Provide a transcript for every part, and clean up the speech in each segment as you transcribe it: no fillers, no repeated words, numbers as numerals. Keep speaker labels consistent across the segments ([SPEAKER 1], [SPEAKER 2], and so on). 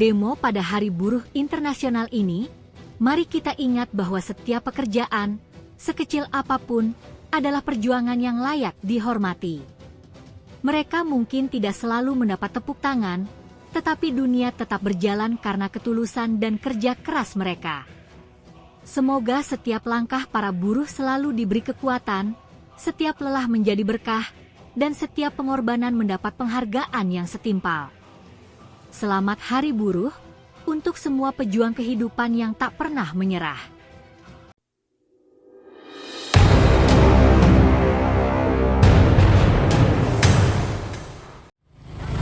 [SPEAKER 1] demo pada Hari Buruh Internasional ini, mari kita ingat bahwa setiap pekerjaan, sekecil apapun, adalah perjuangan yang layak dihormati. Mereka mungkin tidak selalu mendapat tepuk tangan, tetapi dunia tetap berjalan karena ketulusan dan kerja keras mereka. Semoga setiap langkah para buruh selalu diberi kekuatan, setiap lelah menjadi berkah, dan setiap pengorbanan mendapat penghargaan yang setimpal. Selamat Hari Buruh untuk semua pejuang kehidupan yang tak pernah menyerah.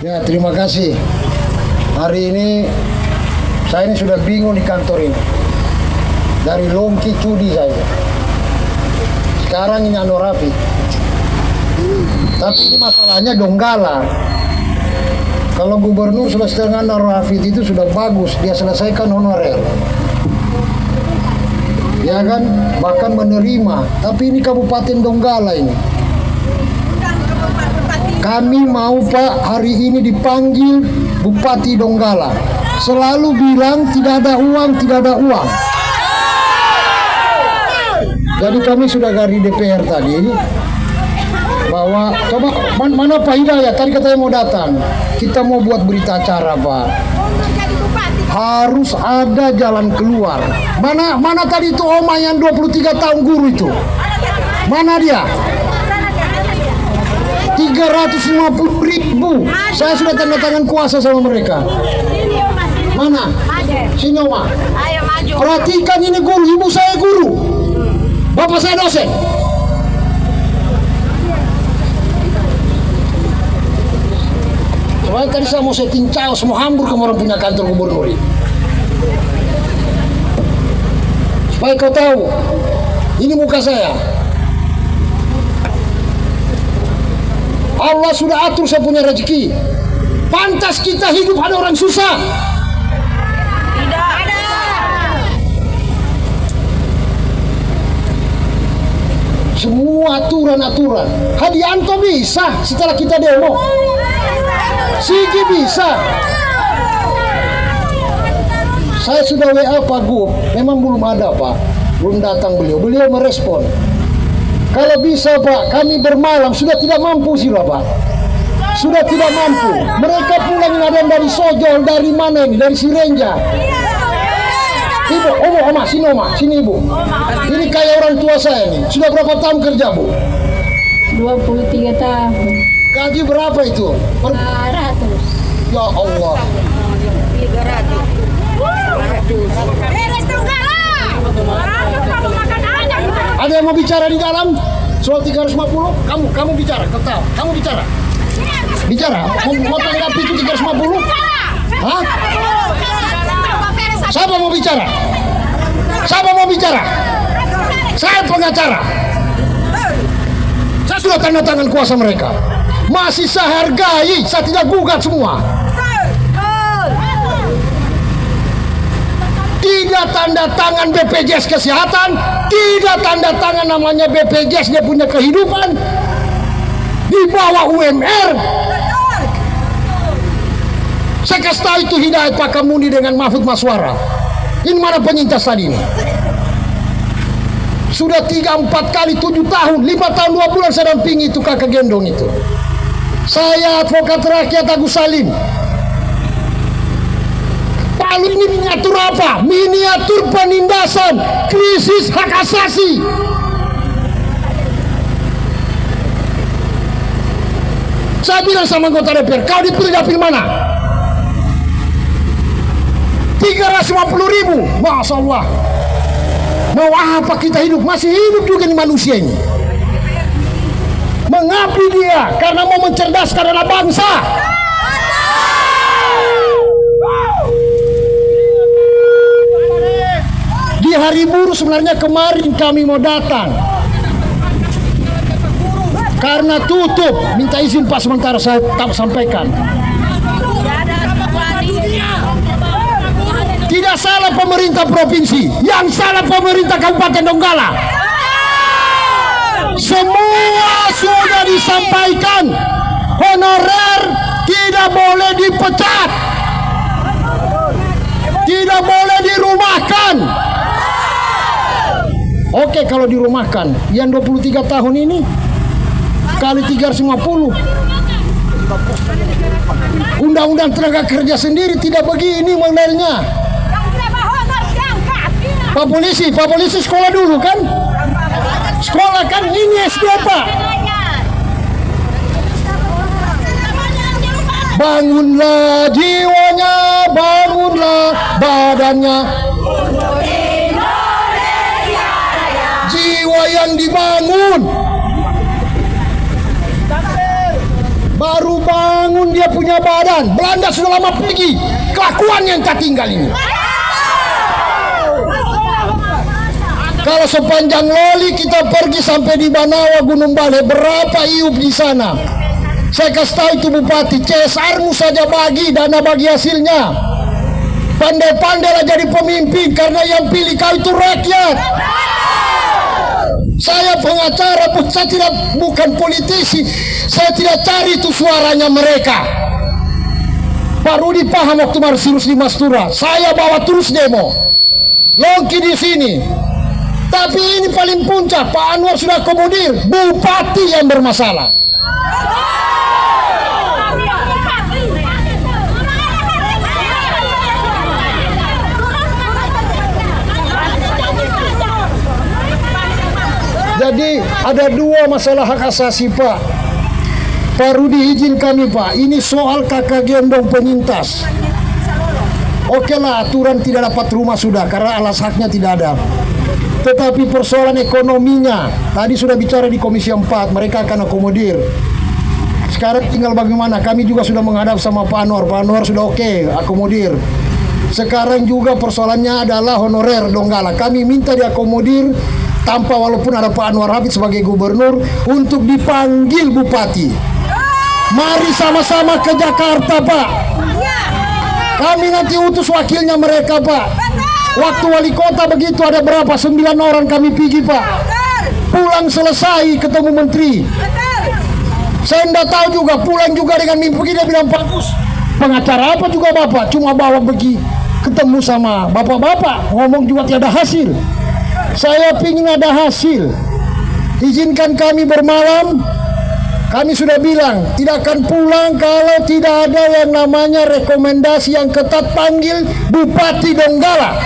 [SPEAKER 2] Ya, terima kasih. Hari ini saya sudah bingung di kantor ini. Dari Longki Cudi saja. Sekarang ini Anorafi. Tapi ini masalahnya Donggala. Kalau gubernur sudah setengah Anorafi itu sudah bagus, dia selesaikan honorer. Ya kan, bahkan menerima. Tapi ini Kabupaten Donggala ini. Kami mau Pak hari ini dipanggil Bupati Donggala. Selalu bilang tidak ada uang, tidak ada uang. Jadi kami sudah dari DPR tadi bahwa coba mana Pak Hidayat tadi katanya mau datang. Kita mau buat berita acara Pak. Harus ada jalan keluar. Mana tadi itu Oma yang 23 tahun guru itu? Mana dia? 350.000. Saya sudah tanda tangan kuasa sama mereka. Mana? Sini Oma.
[SPEAKER 3] Ayo maju.
[SPEAKER 2] Perhatikan ini guru, ibu saya guru. Bapak saya dosen. Soalnya tadi saya mau setting caos, mau hambur ke orang punya kantor gubernur ini. Supaya kau tahu, ini muka saya. Allah sudah atur saya punya rezeki. Pantas kita hidup ada orang susah.
[SPEAKER 3] Tidak ada.
[SPEAKER 2] Semua aturan-aturan. Hadianto bisa setelah kita demo. Sigi bisa. Saya sudah WA Pak Gub. Memang belum ada Pak. Belum datang beliau. Beliau merespon. Kalau bisa Pak, kami bermalam sudah tidak mampu sih Pak. Sudah tidak mampu. Mereka pulang ada dari Sojol, dari mana ini? Dari Sirenja. Ibu, Oma, sini Ibu. Ini kayak orang tua saya nih. Sudah berapa tahun kerja Bu?
[SPEAKER 4] 23 tahun.
[SPEAKER 2] Gaji berapa itu?
[SPEAKER 4] 400.
[SPEAKER 2] Ya Allah.
[SPEAKER 3] 300.
[SPEAKER 2] Ada yang mau bicara di dalam? Soal 350? Kamu bicara, ketawa. Kamu bicara. Bicara? Mau tanggapi itu 350? Hah? Siapa mau bicara? Siapa mau bicara? Saya pengacara. Saya sudah tanda tangan kuasa mereka. Masih saya hargai, saya tidak gugat semua. Tidak tanda tangan BPJS Kesehatan, tidak tanda tangan namanya BPJS dia punya kehidupan di bawah UMR. Saya kasih tahu itu Hidayat Pak Kamuni dengan Mahfud Maswara. Ini mana penyintas tadi ini? Sudah 3-4 kali 7 tahun, 5 tahun 2 bulan saya dampingi itu kakak gendong itu. Saya advokat rakyat Agus Salim. Palu ini miniatur apa? Miniatur penindasan krisis hak asasi. Saya bilang sama anggota DPR, kau dipilih dapil mana? 350.000. Masya Allah. Mau apa kita hidup? Masih hidup juga nih manusia ini. Mengabdi dia karena mau mencerdaskan anak bangsa. Di Hari Buruh sebenarnya kemarin kami mau datang. Karena tutup, minta izin Pak sementara saya tak sampaikan. Tidak salah pemerintah provinsi, yang salah pemerintah Kabupaten Donggala. Semua sudah disampaikan, honorer tidak boleh dipecat. tidak boleh dirumahkan. Oke, kalau dirumahkan, yang 23 tahun ini kali 350. Undang-undang tenaga kerja sendiri tidak begini modelnya. Pak polisi sekolah dulu kan? Sekolah kan, ini SD Pak. Bangunlah jiwanya, bangunlah badannya. Jiwa yang dibangun. Baru bangun dia punya badan. Belanda sudah lama pergi. Kelakuan yang tak tinggal ini. Kalau sepanjang loli kita pergi sampai di Banawa Gunung Bale, berapa iup di sana? Saya kasih tahu itu bupati, CSR-mu saja bagi dana bagi hasilnya. Pandai-pandailah jadi pemimpin karena yang pilih kau itu rakyat. Saya pengacara, saya tidak bukan politisi. Saya tidak cari itu suaranya mereka. Pak Rudi paham waktu Marsilus di Mastura, saya bawa terus demo. Longki di sini. Tapi ini paling puncak, Pak Anwar sudah akomodir, bupati yang bermasalah. Jadi ada dua masalah hak asasi Pak. Pak Rudi izin kami Pak, ini soal kakak gendong penyintas. Oke lah, aturan tidak dapat rumah sudah karena alas haknya tidak ada. Tetapi persoalan ekonominya, tadi sudah bicara di Komisi 4, mereka akan akomodir. Sekarang tinggal bagaimana, kami juga sudah menghadap sama Pak Anwar. Pak Anwar sudah oke, akomodir. Sekarang juga persoalannya adalah honorer Donggala. Kami minta diakomodir tanpa, walaupun ada Pak Anwar Hafid sebagai gubernur, untuk dipanggil bupati. Mari sama-sama ke Jakarta Pak. Kami nanti utus wakilnya mereka Pak. Waktu wali kota begitu ada berapa? 9 orang kami pergi Pak. Pulang selesai ketemu menteri. Saya tidak tahu juga, pulang juga dengan mimpi dia bilang bagus. Pengacara apa juga Bapak, cuma bawa pergi ketemu sama bapak-bapak, ngomong juga tiada hasil. Saya ingin ada hasil. Izinkan kami bermalam. Kami sudah bilang tidak akan pulang kalau tidak ada yang namanya rekomendasi yang ketat, panggil Bupati Donggala.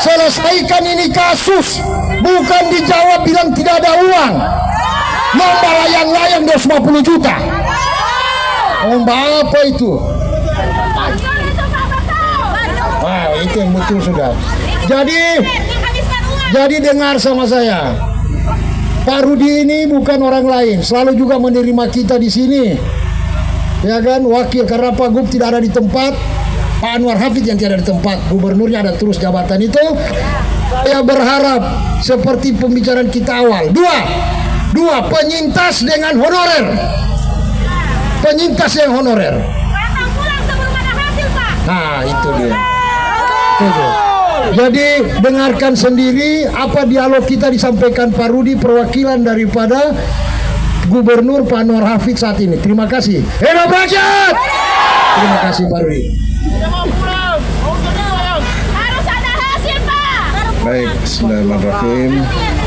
[SPEAKER 2] Selesaikan ini kasus, bukan dijawab bilang tidak ada uang. Lomba layang-layang 250 juta. Lomba apa itu? Wah, itu yang betul sudah. Jadi dengar sama saya. Pak Rudi ini bukan orang lain, selalu juga menerima kita di sini. Ya kan, wakil karena Pak Gub tidak ada di tempat, Pak Anwar Hafid yang tidak ada di tempat, gubernurnya ada terus jabatan itu. Saya berharap seperti pembicaraan kita awal, dua penyintas dengan honorer, penyintas yang honorer. Nah itu dia. Jadi dengarkan sendiri apa dialog kita disampaikan Pak Rudi, perwakilan daripada Gubernur Pak Anwar Hafid saat ini. Terima kasih. Hidup rakyat. Terima kasih Pak Rudi.
[SPEAKER 3] Harus ada hasil Pak.
[SPEAKER 5] Baik, bismillahirrahmanirrahim.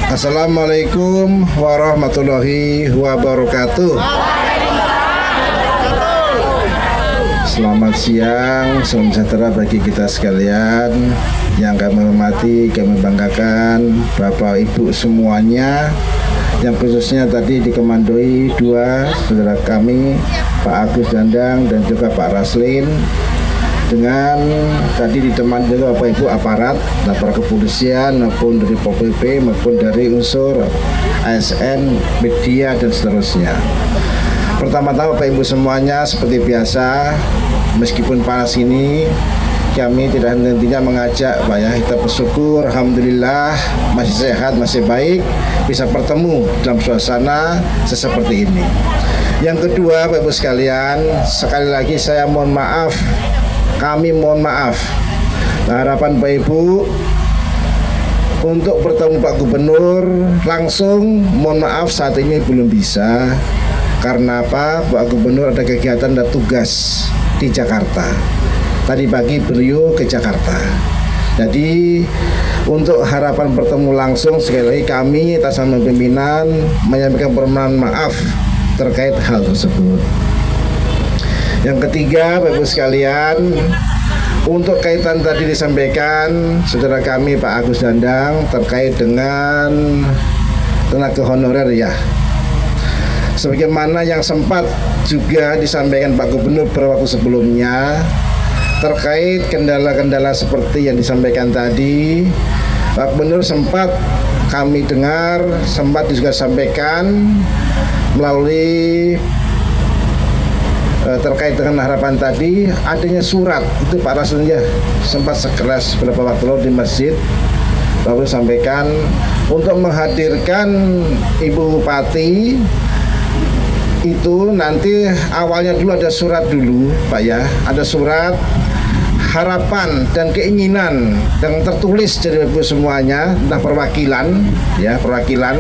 [SPEAKER 5] Assalamualaikum warahmatullahi wabarakatuh. Selamat siang, salam sejahtera bagi kita sekalian. Yang kami hormati, kami banggakan Bapak Ibu semuanya, yang khususnya tadi dikomandoi dua saudara kami, Pak Agus Dandang dan juga Pak Raslin, dengan tadi ditemani juga Bapak Ibu aparat, lapor kepolisian maupun dari Pol PP maupun dari unsur ASN, media dan seterusnya. Pertama-tama Bapak Ibu semuanya, seperti biasa, meskipun panas ini, kami tidak henti-hentinya mengajak Pak ya, kita bersyukur alhamdulillah masih sehat, masih baik, bisa bertemu dalam suasana seperti ini. Yang kedua Bapak Ibu sekalian, sekali lagi saya mohon maaf, kami mohon maaf. Harapan Bapak Ibu untuk bertemu Pak Gubernur langsung, mohon maaf saat ini belum bisa. Karena apa? Pak Gubernur ada kegiatan dan tugas di Jakarta. tadi pagi beliau ke Jakarta. Jadi untuk harapan bertemu langsung, sekali lagi kami atas nama pimpinan menyampaikan permohonan maaf terkait hal tersebut. Yang ketiga, Bapak Ibu sekalian, untuk kaitan tadi disampaikan saudara kami Pak Agus Dandang terkait dengan tenaga honorer ya. Sebagaimana yang sempat juga disampaikan Pak Gubernur beberapa waktu sebelumnya terkait kendala-kendala seperti yang disampaikan tadi, Pak Gubernur sempat kami dengar, sempat juga sampaikan melalui terkait dengan harapan tadi adanya surat itu Pak Rasulnya sempat sekelas beberapa waktu lalu di masjid lalu sampaikan untuk menghadirkan Ibu Bupati itu nanti awalnya dulu ada surat dulu Pak ya, ada surat harapan dan keinginan yang tertulis dari Ibu semuanya, entah perwakilan ya, perwakilan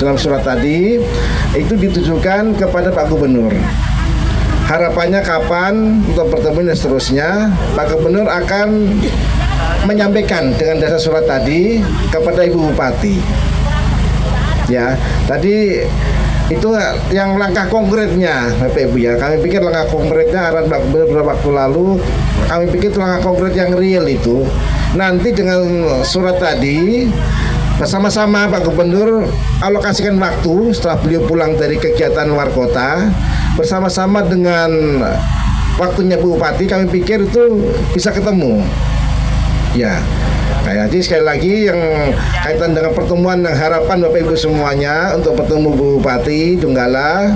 [SPEAKER 5] dalam surat tadi itu ditujukan kepada Pak Gubernur. Harapannya kapan untuk pertemuan dan seterusnya, Pak Gubernur akan menyampaikan dengan dasar surat tadi kepada Ibu Bupati. Ya, tadi itu yang langkah konkretnya Bapak Ibu ya. Kami pikir langkah konkretnya arahan Pak Gubernur beberapa waktu lalu, kami pikir itu langkah konkret yang real itu. Nanti dengan surat tadi bersama-sama Pak Gubernur alokasikan waktu setelah beliau pulang dari kegiatan luar kota, bersama-sama dengan waktunya Bu Bupati, kami pikir itu bisa ketemu. Ya, jadi sekali lagi yang kaitan dengan pertemuan dan harapan Bapak Ibu semuanya untuk bertemu Bu Bupati Donggala,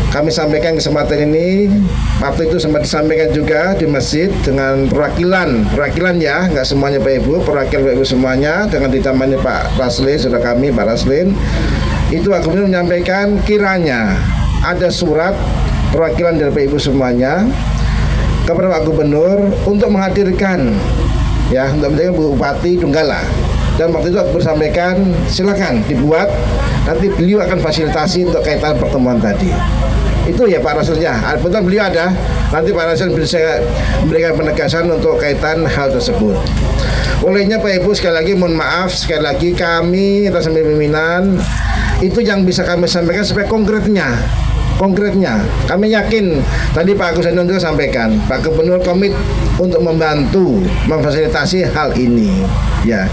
[SPEAKER 5] kami sampaikan kesempatan ini. Waktu itu sempat disampaikan juga di masjid dengan perwakilan ya, nggak semuanya Pak Ibu, perwakilan Bapak Ibu semuanya dengan ditambahi Pak Raslin, saudara kami Pak Raslin. Itu aku menyampaikan kiranya ada surat perwakilan dari Bapak Ibu semuanya kepada Pak Gubernur untuk menghadirkan ya, untuk menjadi Bu Bupati Donggala. Dan waktu itu aku bersampaikan silakan dibuat, nanti beliau akan fasilitasi untuk kaitan pertemuan tadi. Itu ya Pak Rasulnya. Betul beliau ada, nanti Pak Rasul bisa memberikan penegasan untuk kaitan hal tersebut. Olehnya Pak Ibu sekali lagi mohon maaf, sekali lagi kami atas nama pimpinan itu yang bisa kami sampaikan supaya konkretnya kami yakin tadi Pak Agus Dandang juga sampaikan Pak Gubernur komit untuk membantu memfasilitasi hal ini ya.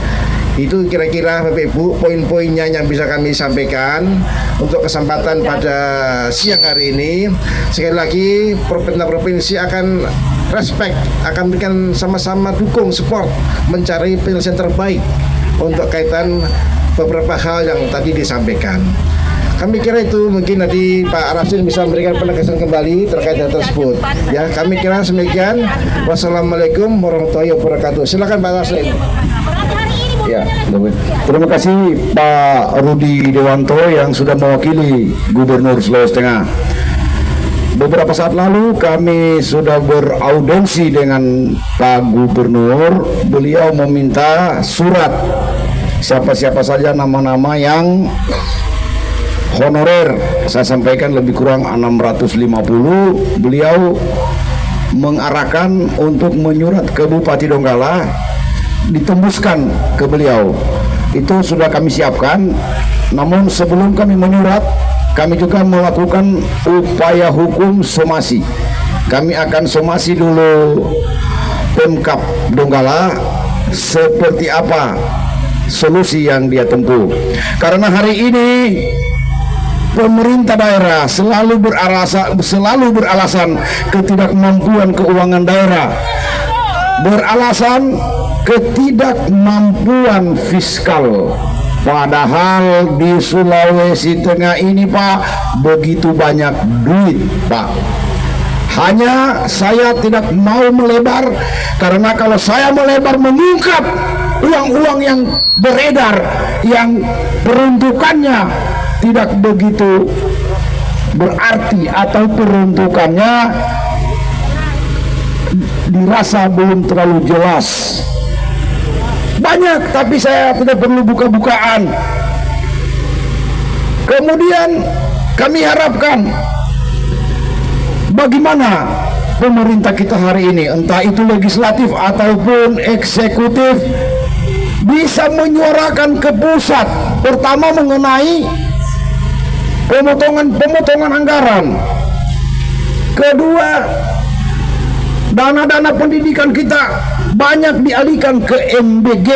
[SPEAKER 5] Itu kira-kira Bapak Ibu poin-poinnya yang bisa kami sampaikan untuk kesempatan pada siang hari ini. Sekali lagi pemerintah provinsi akan respect, akan berikan sama-sama dukung support mencari penyelesaian terbaik untuk kaitan beberapa hal yang tadi disampaikan. Kami kira itu mungkin nanti Pak Rasul bisa memberikan penegasan kembali terkait hal tersebut. Ya, kami kira demikian. Wassalamualaikum warahmatullahi wabarakatuh. Silakan Pak Rasul.
[SPEAKER 6] Ya, terima kasih Pak Rudi Dewanto yang sudah mewakili Gubernur Sulawesi Tengah. Beberapa saat lalu kami sudah beraudensi dengan Pak Gubernur. Beliau meminta surat siapa-siapa saja nama-nama yang honorer. Saya sampaikan lebih kurang 650. Beliau mengarahkan untuk menyurat ke Bupati Donggala, ditembuskan ke beliau. Itu sudah kami siapkan. Namun sebelum kami menyurat, kami juga melakukan upaya hukum somasi. Kami akan somasi dulu Pemkab Donggala seperti apa solusi yang dia tempuh. Karena hari ini pemerintah daerah selalu beralasan ketidakmampuan keuangan daerah, beralasan ketidakmampuan fiskal. Padahal di Sulawesi Tengah ini Pak begitu banyak duit Pak. Hanya saya tidak mau melebar, karena kalau saya melebar mengungkap uang-uang yang beredar yang peruntukannya tidak begitu berarti atau peruntukannya dirasa belum terlalu jelas. Banyak, tapi saya tidak perlu buka-bukaan. Kemudian kami harapkan bagaimana pemerintah kita hari ini, entah itu legislatif ataupun eksekutif, bisa menyuarakan ke pusat, pertama mengenai pemotongan anggaran, kedua dana-dana pendidikan kita banyak dialihkan ke MBG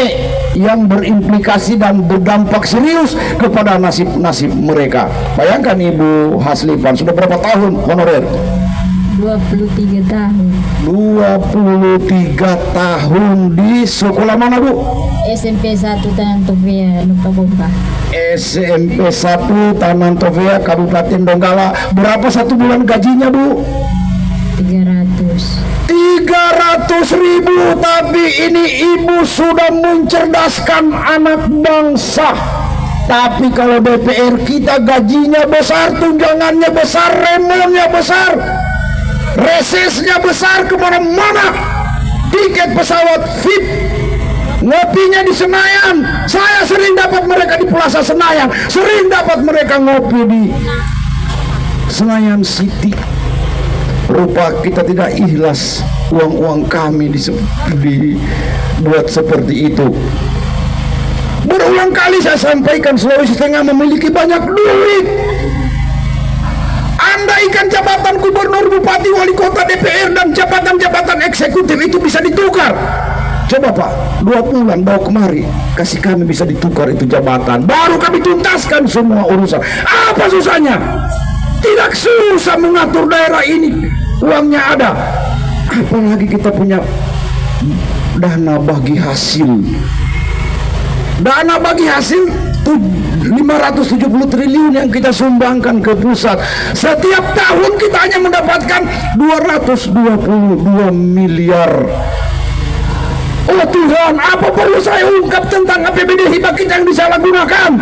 [SPEAKER 6] yang berimplikasi dan berdampak serius kepada nasib mereka. Bayangkan Ibu Haslipan, sudah berapa tahun honorer?
[SPEAKER 4] 23 tahun.
[SPEAKER 6] 23 tahun di sekolah mana, Bu?
[SPEAKER 4] SMP 1 Tanan Tovea, Nupa Bomba.
[SPEAKER 6] SMP 1 Tanan Tovea, Kabupaten Donggala. Berapa satu bulan gajinya, Bu? 300.000, tapi ini ibu sudah mencerdaskan anak bangsa. Tapi kalau DPR kita gajinya besar, tunjangannya besar, remonnya besar, resesnya besar kemana-mana, tiket pesawat VIP, ngopinya di Senayan. Saya sering dapat mereka di Plaza Senayan, sering dapat mereka ngopi di Senayan City. Rupa kita tidak ikhlas uang-uang kami dibuat seperti itu. Berulang kali saya sampaikan, Sulawesi Tengah memiliki banyak duit. Andaikan jabatan gubernur, bupati, wali kota, DPR dan jabatan-jabatan eksekutif itu bisa ditukar, coba Pak, 2 bulan bawa kemari, kasih kami bisa ditukar itu jabatan, baru kami tuntaskan semua urusan. Apa susahnya? Tidak susah mengatur daerah ini, uangnya ada. Apalagi kita punya dana bagi hasil. Dana bagi hasil 570 triliun yang kita sumbangkan ke pusat. Setiap tahun kita hanya mendapatkan 222 miliar. Oh Tuhan, apa perlu saya ungkap tentang APBD hibah kita yang disalahgunakan,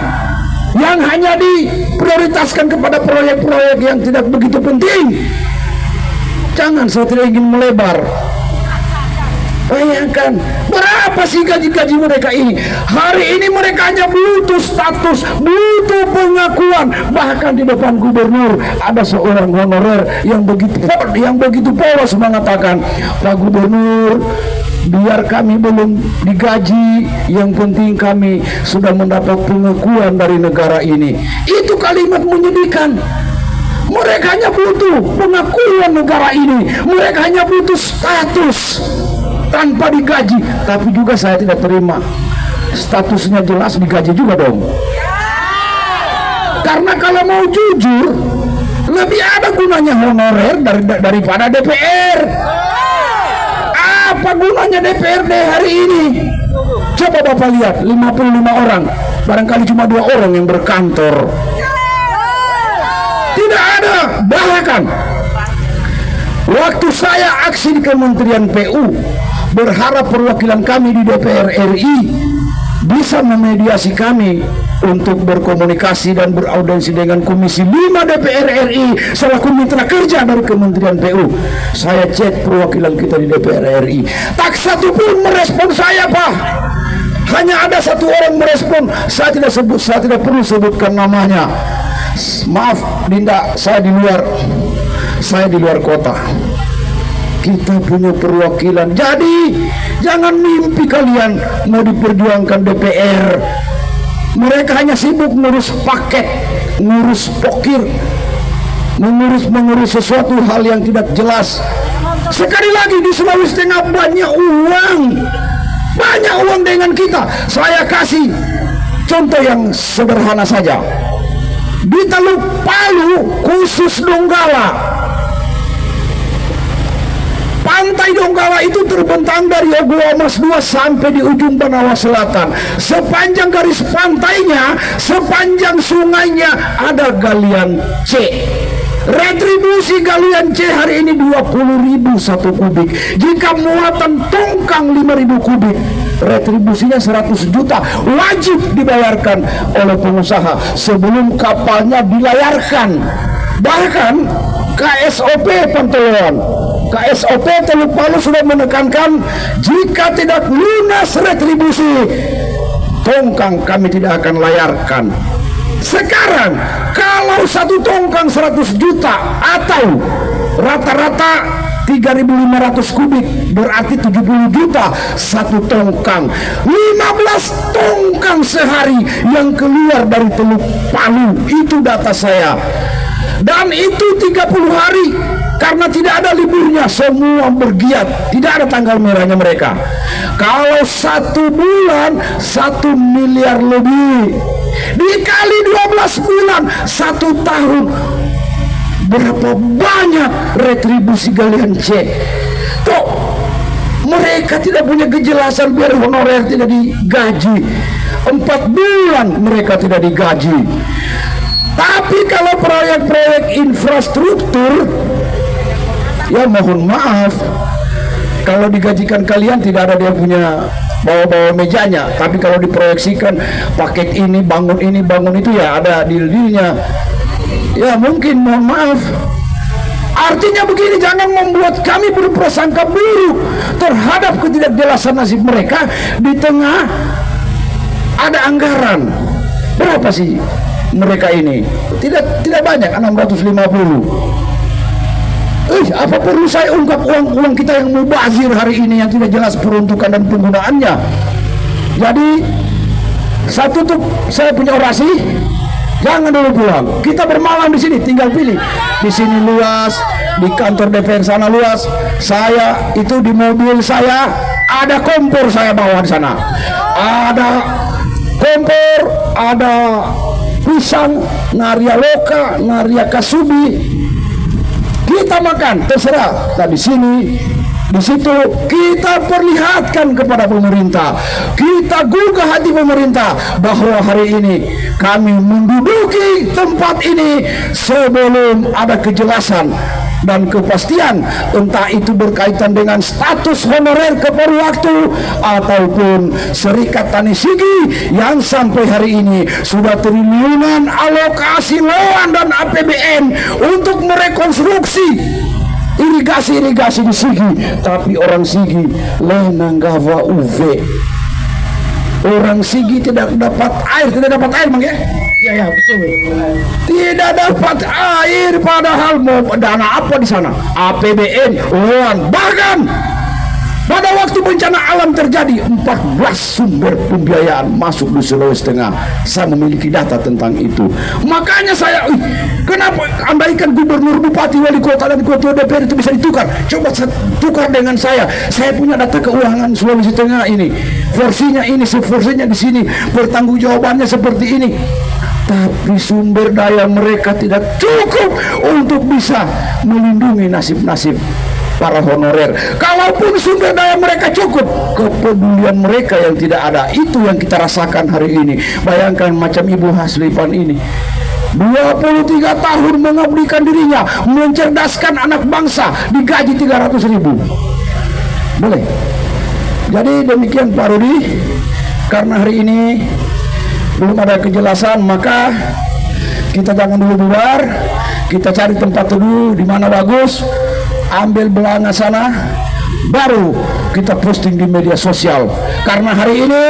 [SPEAKER 6] yang hanya diprioritaskan kepada proyek-proyek yang tidak begitu penting? Jangan, saya tidak ingin melebar. Bayangkan berapa sih gaji-gaji mereka ini. Hari ini mereka hanya butuh status, butuh pengakuan. Bahkan di depan gubernur ada seorang honorer yang begitu polos mengatakan, Pak Gubernur, biar kami belum digaji, yang penting kami sudah mendapat pengakuan dari negara ini. Itu kalimat menyedihkan. Mereka hanya butuh pengakuan negara ini, mereka hanya butuh status tanpa digaji. Tapi juga saya tidak terima, statusnya jelas, digaji juga dong. Karena kalau mau jujur, lebih ada gunanya honorer daripada DPR. Apa gunanya DPRD hari ini? Coba Bapak lihat, 55 orang, barangkali cuma 2 orang yang berkantor. Tidak ada. Bahkan waktu saya aksi di Kementerian PU, berharap perwakilan kami di DPR RI bisa memediasi kami untuk berkomunikasi dan beraudiensi dengan Komisi 5 DPR RI selaku mitra kerja dari Kementerian PU. Saya cek perwakilan kita di DPR RI, tak satu pun merespon saya, Pak. Hanya ada 1 orang merespon. Saya tidak perlu sebutkan namanya. Maaf Dinda, saya di luar kota. Kita punya perwakilan. Jadi jangan mimpi kalian mau diperjuangkan DPR. Mereka hanya sibuk ngurus paket, ngurus pokir, mengurus sesuatu hal yang tidak jelas. Sekali lagi, di Sulawesi Tengah banyak uang dengan kita. Saya kasih contoh yang sederhana saja. Di Teluk Palu, khusus Donggala, pantai Donggala itu terbentang dari Ogo Mas 2 sampai di ujung Banawa Selatan. Sepanjang garis pantainya, sepanjang sungainya ada galian C. Retribusi galian C hari ini 20.000 1 kubik. Jika muatan tongkang 5.000 kubik, retribusinya 100 juta wajib dibayarkan oleh pengusaha sebelum kapalnya dilayarkan. Bahkan KSOP Pantauan, KSOP Teluk Palu sudah menekankan, jika tidak lunas retribusi tongkang kami tidak akan layarkan. Sekarang kalau 1 tongkang 100 juta atau rata-rata 3.500 kubik, berarti 70 juta satu tongkang. 15 tongkang sehari yang keluar dari Teluk Palu, itu data saya. Dan itu 30 hari, karena tidak ada liburnya, semua bergiat, tidak ada tanggal merahnya mereka. Kalau 1 bulan 1 miliar lebih, dikali 12 bulan 1 tahun, berapa banyak retribusi kalian cek. Kok mereka tidak punya kejelasan biar honorer tidak digaji? 4 bulan mereka tidak digaji. Tapi kalau proyek-proyek infrastruktur, ya mohon maaf, kalau digajikan kalian tidak ada dia punya bawa-bawa mejanya. Tapi kalau diproyeksikan paket ini bangun itu, ya ada deal-dealnya. Ya mungkin, mohon maaf. Artinya begini, jangan membuat kami berprasangka buruk terhadap ketidakjelasan nasib mereka. Di tengah ada anggaran. Berapa sih mereka ini? Tidak banyak, 650. Apa perlu saya ungkap uang kita yang mubazir hari ini yang tidak jelas peruntukan dan penggunaannya? Jadi satu tuh saya punya orasi, jangan dulu pulang. Kita bermalam di sini, tinggal pilih. Di sini luas, di kantor DPR sana luas. Saya itu di mobil saya ada kompor, saya bawa di sana. Ada kompor, ada pisang, naria loka, naria kasubi. Kita makan, terserah. Nah, di sini, di situ kita perlihatkan kepada pemerintah, kita gugah hati pemerintah bahwa hari ini kami menduduki tempat ini sebelum ada kejelasan dan kepastian, entah itu berkaitan dengan status honorer keparuh waktu ataupun Serikat Tani Sigi yang sampai hari ini sudah triliunan alokasi loan dan APBN untuk merekonstruksi irigasi-irigasi di Sigi. Tapi orang Sigi lenanggawa UV, orang Sigi tidak dapat air, Bang ya? Ya betul. Tidak dapat air, padahal mau dana apa di sana? APBN, loan, bahkan pada waktu bencana alam terjadi 14 sumber pembiayaan masuk di Sulawesi Tengah. Saya memiliki data tentang itu. Makanya saya, kenapa andaikan gubernur, bupati, wali kota dan ketua DPR itu bisa ditukar? Coba tukar dengan saya. Saya punya data keuangan Sulawesi Tengah ini. Versinya ini, versinya di sini. Pertanggungjawabannya seperti ini. Tapi sumber daya mereka tidak cukup untuk bisa melindungi nasib-nasib para honorer. Kalaupun sumber daya mereka cukup, kepedulian mereka yang tidak ada, itu yang kita rasakan hari ini. Bayangkan macam Ibu Haslipan ini, 23 tahun mengabdikan dirinya, mencerdaskan anak bangsa, digaji 300.000. Boleh? Jadi demikian Pak Rudi, karena hari ini belum ada kejelasan, maka kita jangan dulu bubar. Kita cari tempat teduh di mana bagus, ambil belanga sana, baru kita posting di media sosial. Karena hari ini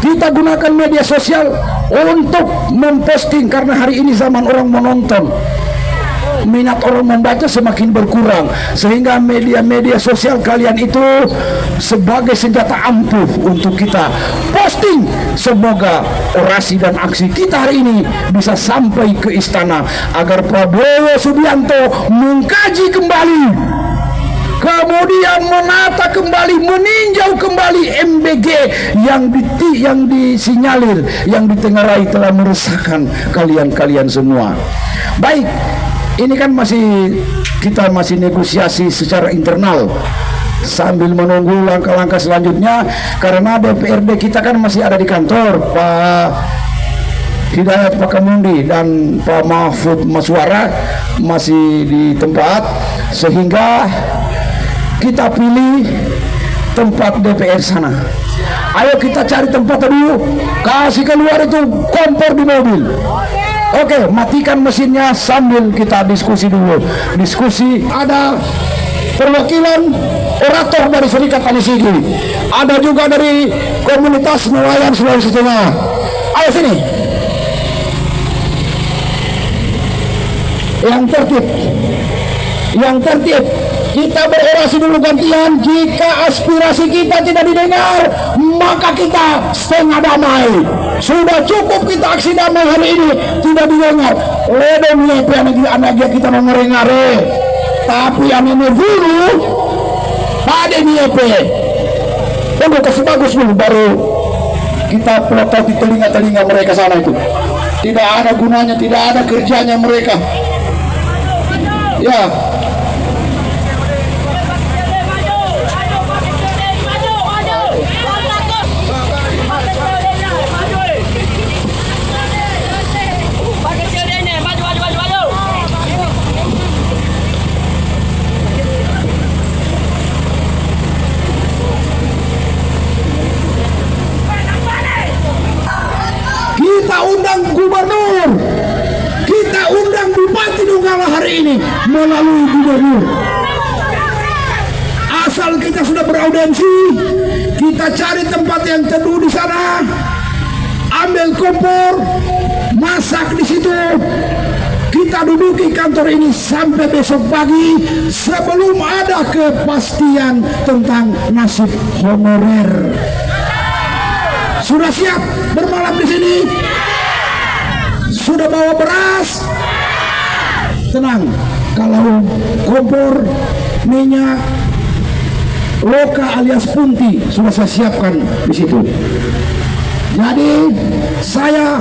[SPEAKER 6] kita gunakan media sosial untuk memposting, karena hari ini zaman orang menonton, minat orang membaca semakin berkurang, sehingga media-media sosial kalian itu sebagai senjata ampuh untuk kita posting. Semoga orasi dan aksi kita hari ini bisa sampai ke istana agar Prabowo Subianto mengkaji kembali, kemudian menata kembali, meninjau kembali MBG yang disinyalir, yang ditengarai telah meresahkan kalian semua. Baik, ini kan kita masih negosiasi secara internal sambil menunggu langkah-langkah selanjutnya, karena DPRD kita kan masih ada di kantor. Pak Hidayat Pakamundi dan Pak Mahfud Maswara masih di tempat, sehingga kita pilih tempat DPR sana. Ayo kita cari tempat dulu, kasih keluar itu kompor di mobil. Oke, matikan mesinnya sambil kita diskusi dulu. Diskusi, ada perwakilan orator dari Serikat Tani Sigi, ada juga dari komunitas nelayan Sulawesi Tengah. Ayo sini. Yang tertib,
[SPEAKER 2] kita berorasi dulu gantian. Jika aspirasi kita tidak didengar, maka kita setengah damai. Sudah cukup kita aksi damai hari ini, tidak didengar. Ledong nyepe anak kita mau ngare-ngare, tapi aneh dulu pada nyepe. Tunggu kasih bagus dulu, baru kita pelototi telinga-telinga mereka sana itu. Tidak ada gunanya, tidak ada kerjanya mereka. Ya. Kita undang gubernur, kita undang Bupati Donggala hari ini melalui gubernur. Asal kita sudah beraudiensi, kita cari tempat yang teduh di sana, ambil kompor, masak di situ. Kita duduki kantor ini sampai besok pagi sebelum ada kepastian tentang nasib honorer. Sudah siap bermalam di sini? Sudah bawa beras? Tenang, kalau kompor, minyak, loka alias punti sudah saya siapkan di situ. Jadi saya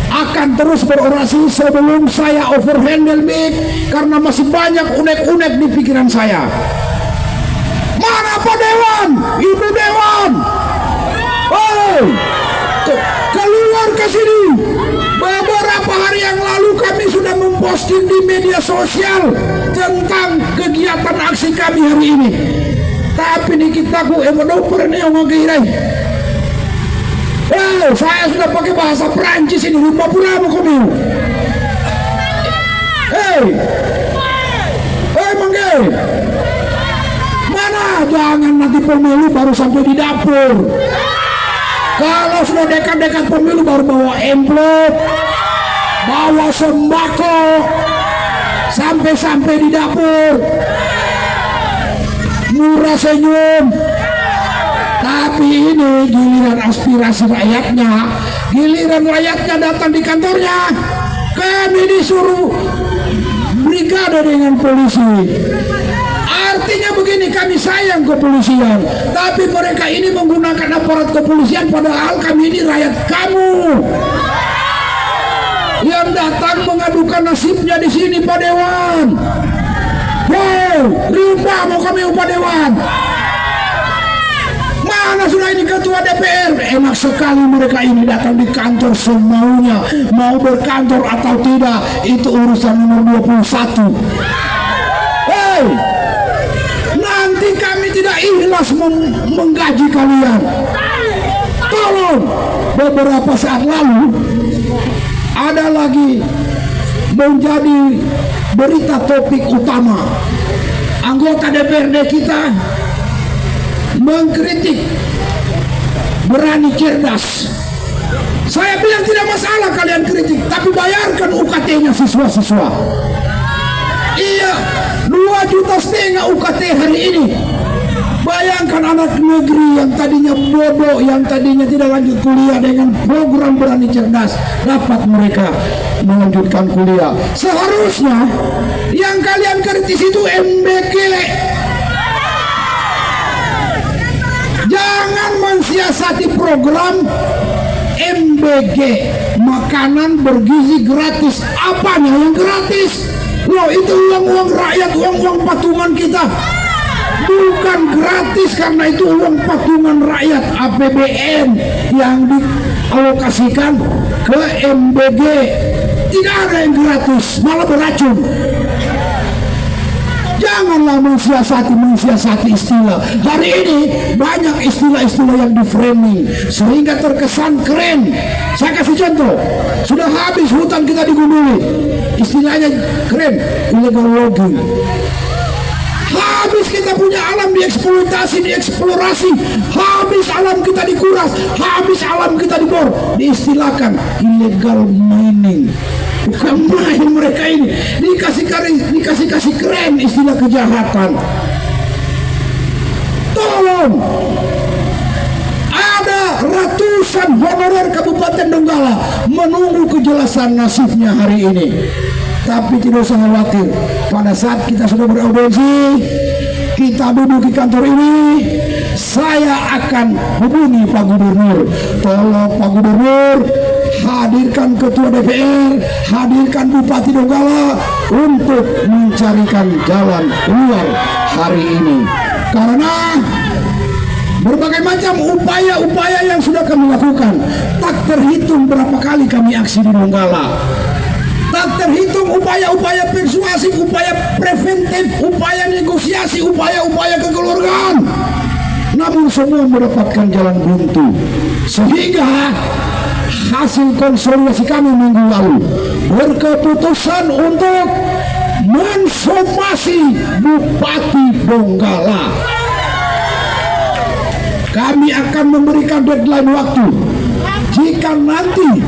[SPEAKER 2] akan terus berorasi sebelum saya overhandle mic karena masih banyak unek-unek di pikiran saya. Mana Pak Dewan? Ibu Dewan? Oh, keluar ke sini. Beberapa hari yang lalu kami sudah memposting di media sosial tentang kegiatan aksi kami hari ini. Tapi di kita ku evodoper nih yang ngirai. Saya sudah pakai bahasa Perancis ini. Lupa pula mau kamu. Mangga. Mana? Jangan nanti pemilu baru sampai di dapur. Kalau sudah dekat-dekat pemilu baru bawa amplop, bawa sembako, sampai-sampai di dapur, murah senyum. Tapi ini giliran aspirasi rakyatnya, giliran rakyatnya datang di kantornya, kami disuruh brigade dengan polisi. Artinya begini, kami sayang kepolisian, tapi mereka ini menggunakan aparat kepolisian padahal kami ini rakyat kamu yang datang mengadukan nasibnya di sini Pak Dewan. Wow, riba mau kami Pak Dewan. Mana sudah ini ketua DPR? Enak sekali mereka ini datang di kantor semaunya, mau berkantor atau tidak itu urusan nomor 21. Nanti kami tidak ikhlas menggaji kalian. Tolong. Beberapa saat lalu ada lagi menjadi berita topik utama. Anggota DPRD kita mengkritik Berani Cerdas. Saya bilang tidak masalah kalian kritik, tapi bayarkan UKT-nya siswa-siswa. Iya, 2,5 juta UKT hari ini. Bayangkan anak negeri yang tadinya bodoh, yang tadinya tidak lanjut kuliah dengan program Berani Cerdas, dapat mereka melanjutkan kuliah. Seharusnya yang kalian kritis itu MBG. Jangan mensiasati program MBG, makanan bergizi gratis. Apanya yang gratis? Loh, itu uang-uang rakyat, uang-uang patungan kita. Bukan gratis karena itu uang patungan rakyat APBN yang dialokasikan ke MBG. Tidak ada yang gratis, malah beracun. Janganlah mensiasati istilah. Hari ini banyak istilah-istilah yang di framing sehingga terkesan keren. Saya kasih contoh, sudah habis hutan kita digunduli, istilahnya keren, illegal logging. Habis kita punya alam dieksploitasi, dieksplorasi, habis alam kita dikuras, habis alam kita dibor, diistilahkan illegal mining.
[SPEAKER 6] Bukan main mereka ini. Dikasih keren istilah kejahatan. Tolong, ada ratusan honorer Kabupaten Donggala menunggu kejelasan nasibnya hari ini. Tapi tidak usah khawatir, pada saat kita sudah beraudiensi, kita duduk di kantor ini, saya akan hubungi Pak Gubernur. Tolong Pak Gubernur, hadirkan Ketua DPR, hadirkan Bupati Donggala untuk mencarikan jalan keluar hari ini. Karena berbagai macam upaya-upaya yang sudah kami lakukan, tak terhitung berapa kali kami aksi di Donggala. Tak terhitung upaya-upaya persuasif, upaya preventif, upaya negosiasi, upaya-upaya kekeluargaan. Namun semua mendapatkan jalan buntu. Sehingga hasil konsolidasi kami minggu lalu berkeputusan untuk mensomasi Bupati Donggala. Kami akan memberikan deadline waktu. Jika nanti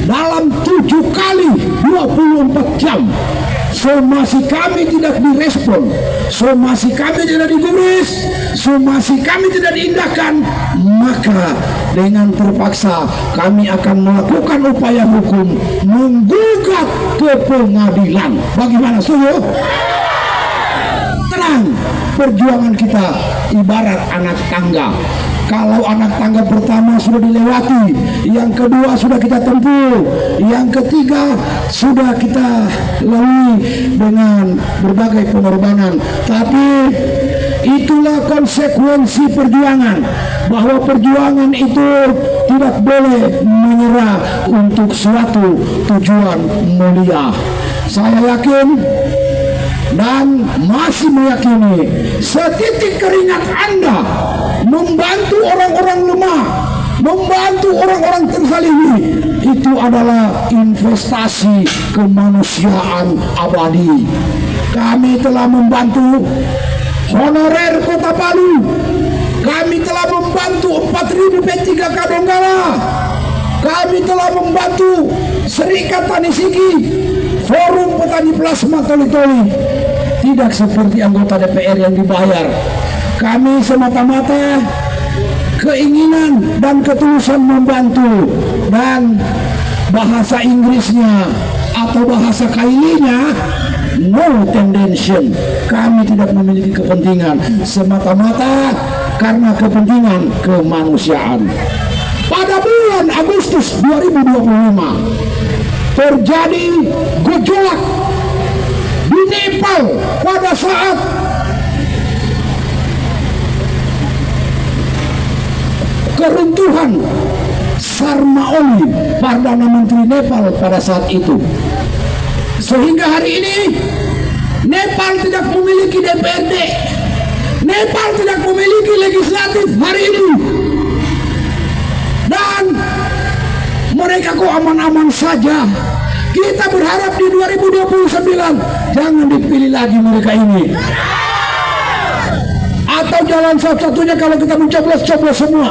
[SPEAKER 6] dalam 7 kali 24 jam somasi kami tidak direspon, somasi kami tidak digubris, somasi kami tidak diindahkan, maka dengan terpaksa kami akan melakukan upaya hukum menggugat ke pengadilan. Bagaimana, setuju? Tenang, perjuangan kita ibarat anak tangga. Kalau anak tangga pertama sudah dilewati, yang kedua sudah kita tempuh, yang ketiga sudah kita lalui dengan berbagai pengorbanan. Tapi itulah konsekuensi perjuangan, bahwa perjuangan itu tidak boleh menyerah untuk suatu tujuan mulia. Saya yakin dan masih meyakini setitik keringat Anda membantu orang-orang lemah, membantu orang-orang terzalimi, itu adalah investasi kemanusiaan abadi. Kami telah membantu honorer Kota Palu, kami telah membantu 4.000 P3K Donggala, kami telah membantu Serikat Tani Sigi, Forum Petani Plasma Toli-Toli. Tidak seperti anggota DPR yang dibayar. Kami semata-mata keinginan dan ketulusan membantu, dan bahasa Inggrisnya atau bahasa kailinya no tendency. Kami tidak memiliki kepentingan, semata-mata karena kepentingan kemanusiaan. Pada bulan Agustus 2025 terjadi gejolak di Nepal pada saat keruntuhan Sharma Oli, Perdana Menteri Nepal pada saat itu. Sehingga hari ini Nepal tidak memiliki DPRD, Nepal tidak memiliki legislatif hari ini, dan mereka kok aman-aman saja. Kita berharap di 2029 jangan dipilih lagi mereka ini. Atau jalan satu-satunya kalau kita mencoblos-coblos semua,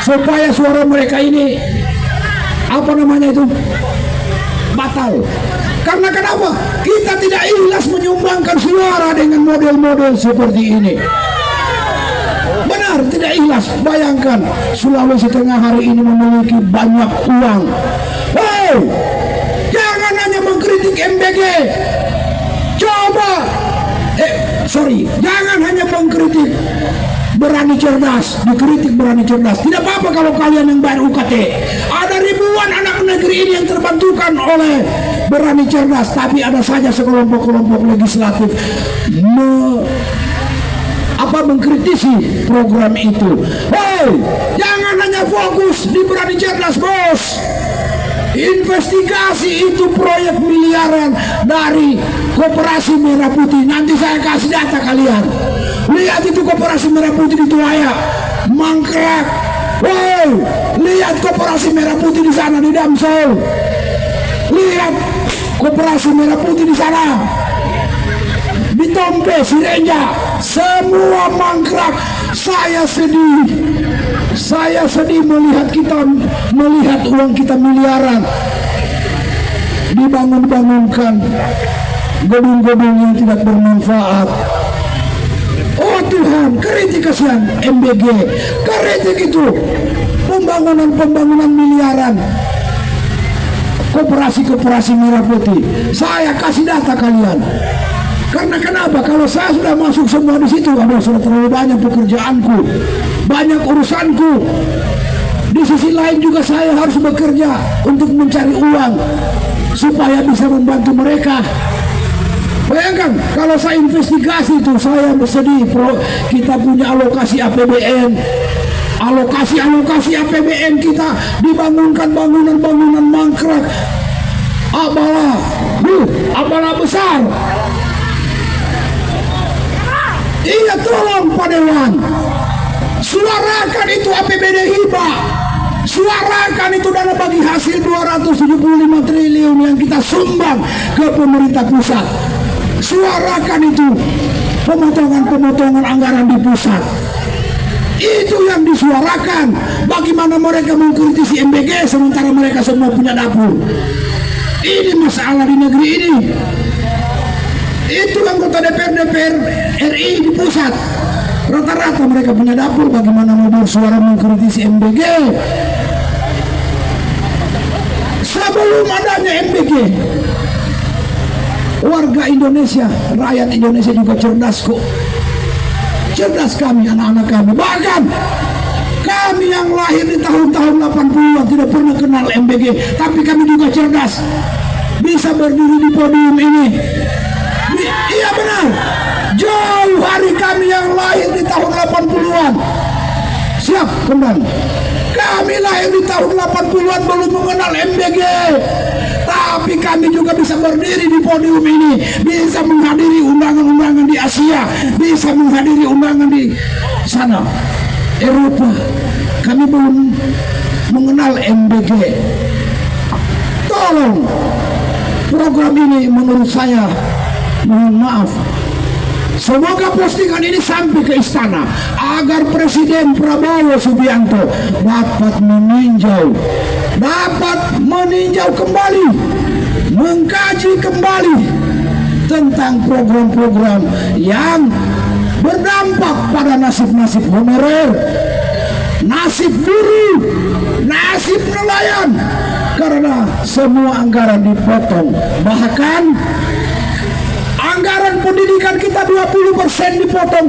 [SPEAKER 6] supaya suara mereka ini batal. Karena kenapa? Kita tidak ikhlas menyumbangkan suara dengan model-model seperti ini. Benar, tidak ikhlas. Bayangkan Sulawesi Tengah hari ini memiliki banyak uang. Hey, jangan hanya mengkritik MBG. Jangan hanya mengkritik Berani Cerdas, dikritik Berani Cerdas. Tidak apa-apa kalau kalian yang bayar UKT. Ada ribuan anak negeri ini yang terbantukan oleh Berani Cerdas, tapi ada saja sekelompok-kelompok legislatif mengkritisi program itu. Hei, jangan hanya fokus di Berani Cerdas, bos. Investigasi itu proyek miliaran dari Koperasi Merah Putih. Nanti saya kasih data kalian. Lihat itu Koperasi Merah Putih di Tuaya, mangkrak. Wow, lihat Koperasi Merah Putih di sana di Damsol. Lihat Koperasi Merah Putih di sana di Tompe, Sirenja, semua mangkrak. Saya sedih melihat uang kita miliaran
[SPEAKER 2] dibangun-bangunkan gedung-gedung yang tidak bermanfaat. Oh Tuhan, kritik kasihan MBG, kritik itu pembangunan miliaran, koperasi merah putih. Saya kasih data kalian. Karena kenapa? Kalau saya sudah masuk semua di situ, aduh, sudah terlalu banyak pekerjaanku, banyak urusanku. Di sisi lain juga saya harus bekerja untuk mencari uang supaya bisa membantu mereka. Bayangkan kalau saya investigasi itu, saya bersedih. Kita punya alokasi APBN, alokasi APBN kita dibangunkan bangunan mangkrak, abala besar. Iya, tolong Pak Dewan, suarakan itu APBD hibah, suarakan itu dana bagi hasil 275 triliun yang kita sumbang ke pemerintah pusat. Suarakan itu pemotongan anggaran di pusat. Itu yang disuarakan. Bagaimana mereka mengkritisi MBG sementara mereka semua punya dapur. Ini masalah di negeri ini. Itu anggota DPR RI di pusat, rata-rata mereka punya dapur. Bagaimana mau bersuara mengkritisi MBG? Sebelum adanya MBG, warga Indonesia, rakyat Indonesia juga cerdas kok. Cerdas kami, anak-anak kami. Bahkan kami yang lahir di tahun-tahun 80-an tidak pernah kenal MBG, tapi kami juga cerdas. Bisa berdiri di podium ini. Iya benar. Jauh hari kami yang lahir di tahun 80-an. Siap, kembali. Kami lahir di tahun 80-an belum mengenal MBG. Tapi kami juga bisa berdiri di podium ini, bisa menghadiri undangan-undangan di Asia, bisa menghadiri undangan di sana Eropa. Kami belum mengenal MBG. Tolong, program ini menurut saya, mohon maaf, semoga postingan ini sampai ke istana agar Presiden Prabowo Subianto dapat meninjau kembali, mengkaji kembali tentang program-program yang berdampak pada nasib-nasib honorer, nasib buruh, nasib nelayan, karena semua anggaran dipotong. Bahkan anggaran pendidikan kita 20% dipotong,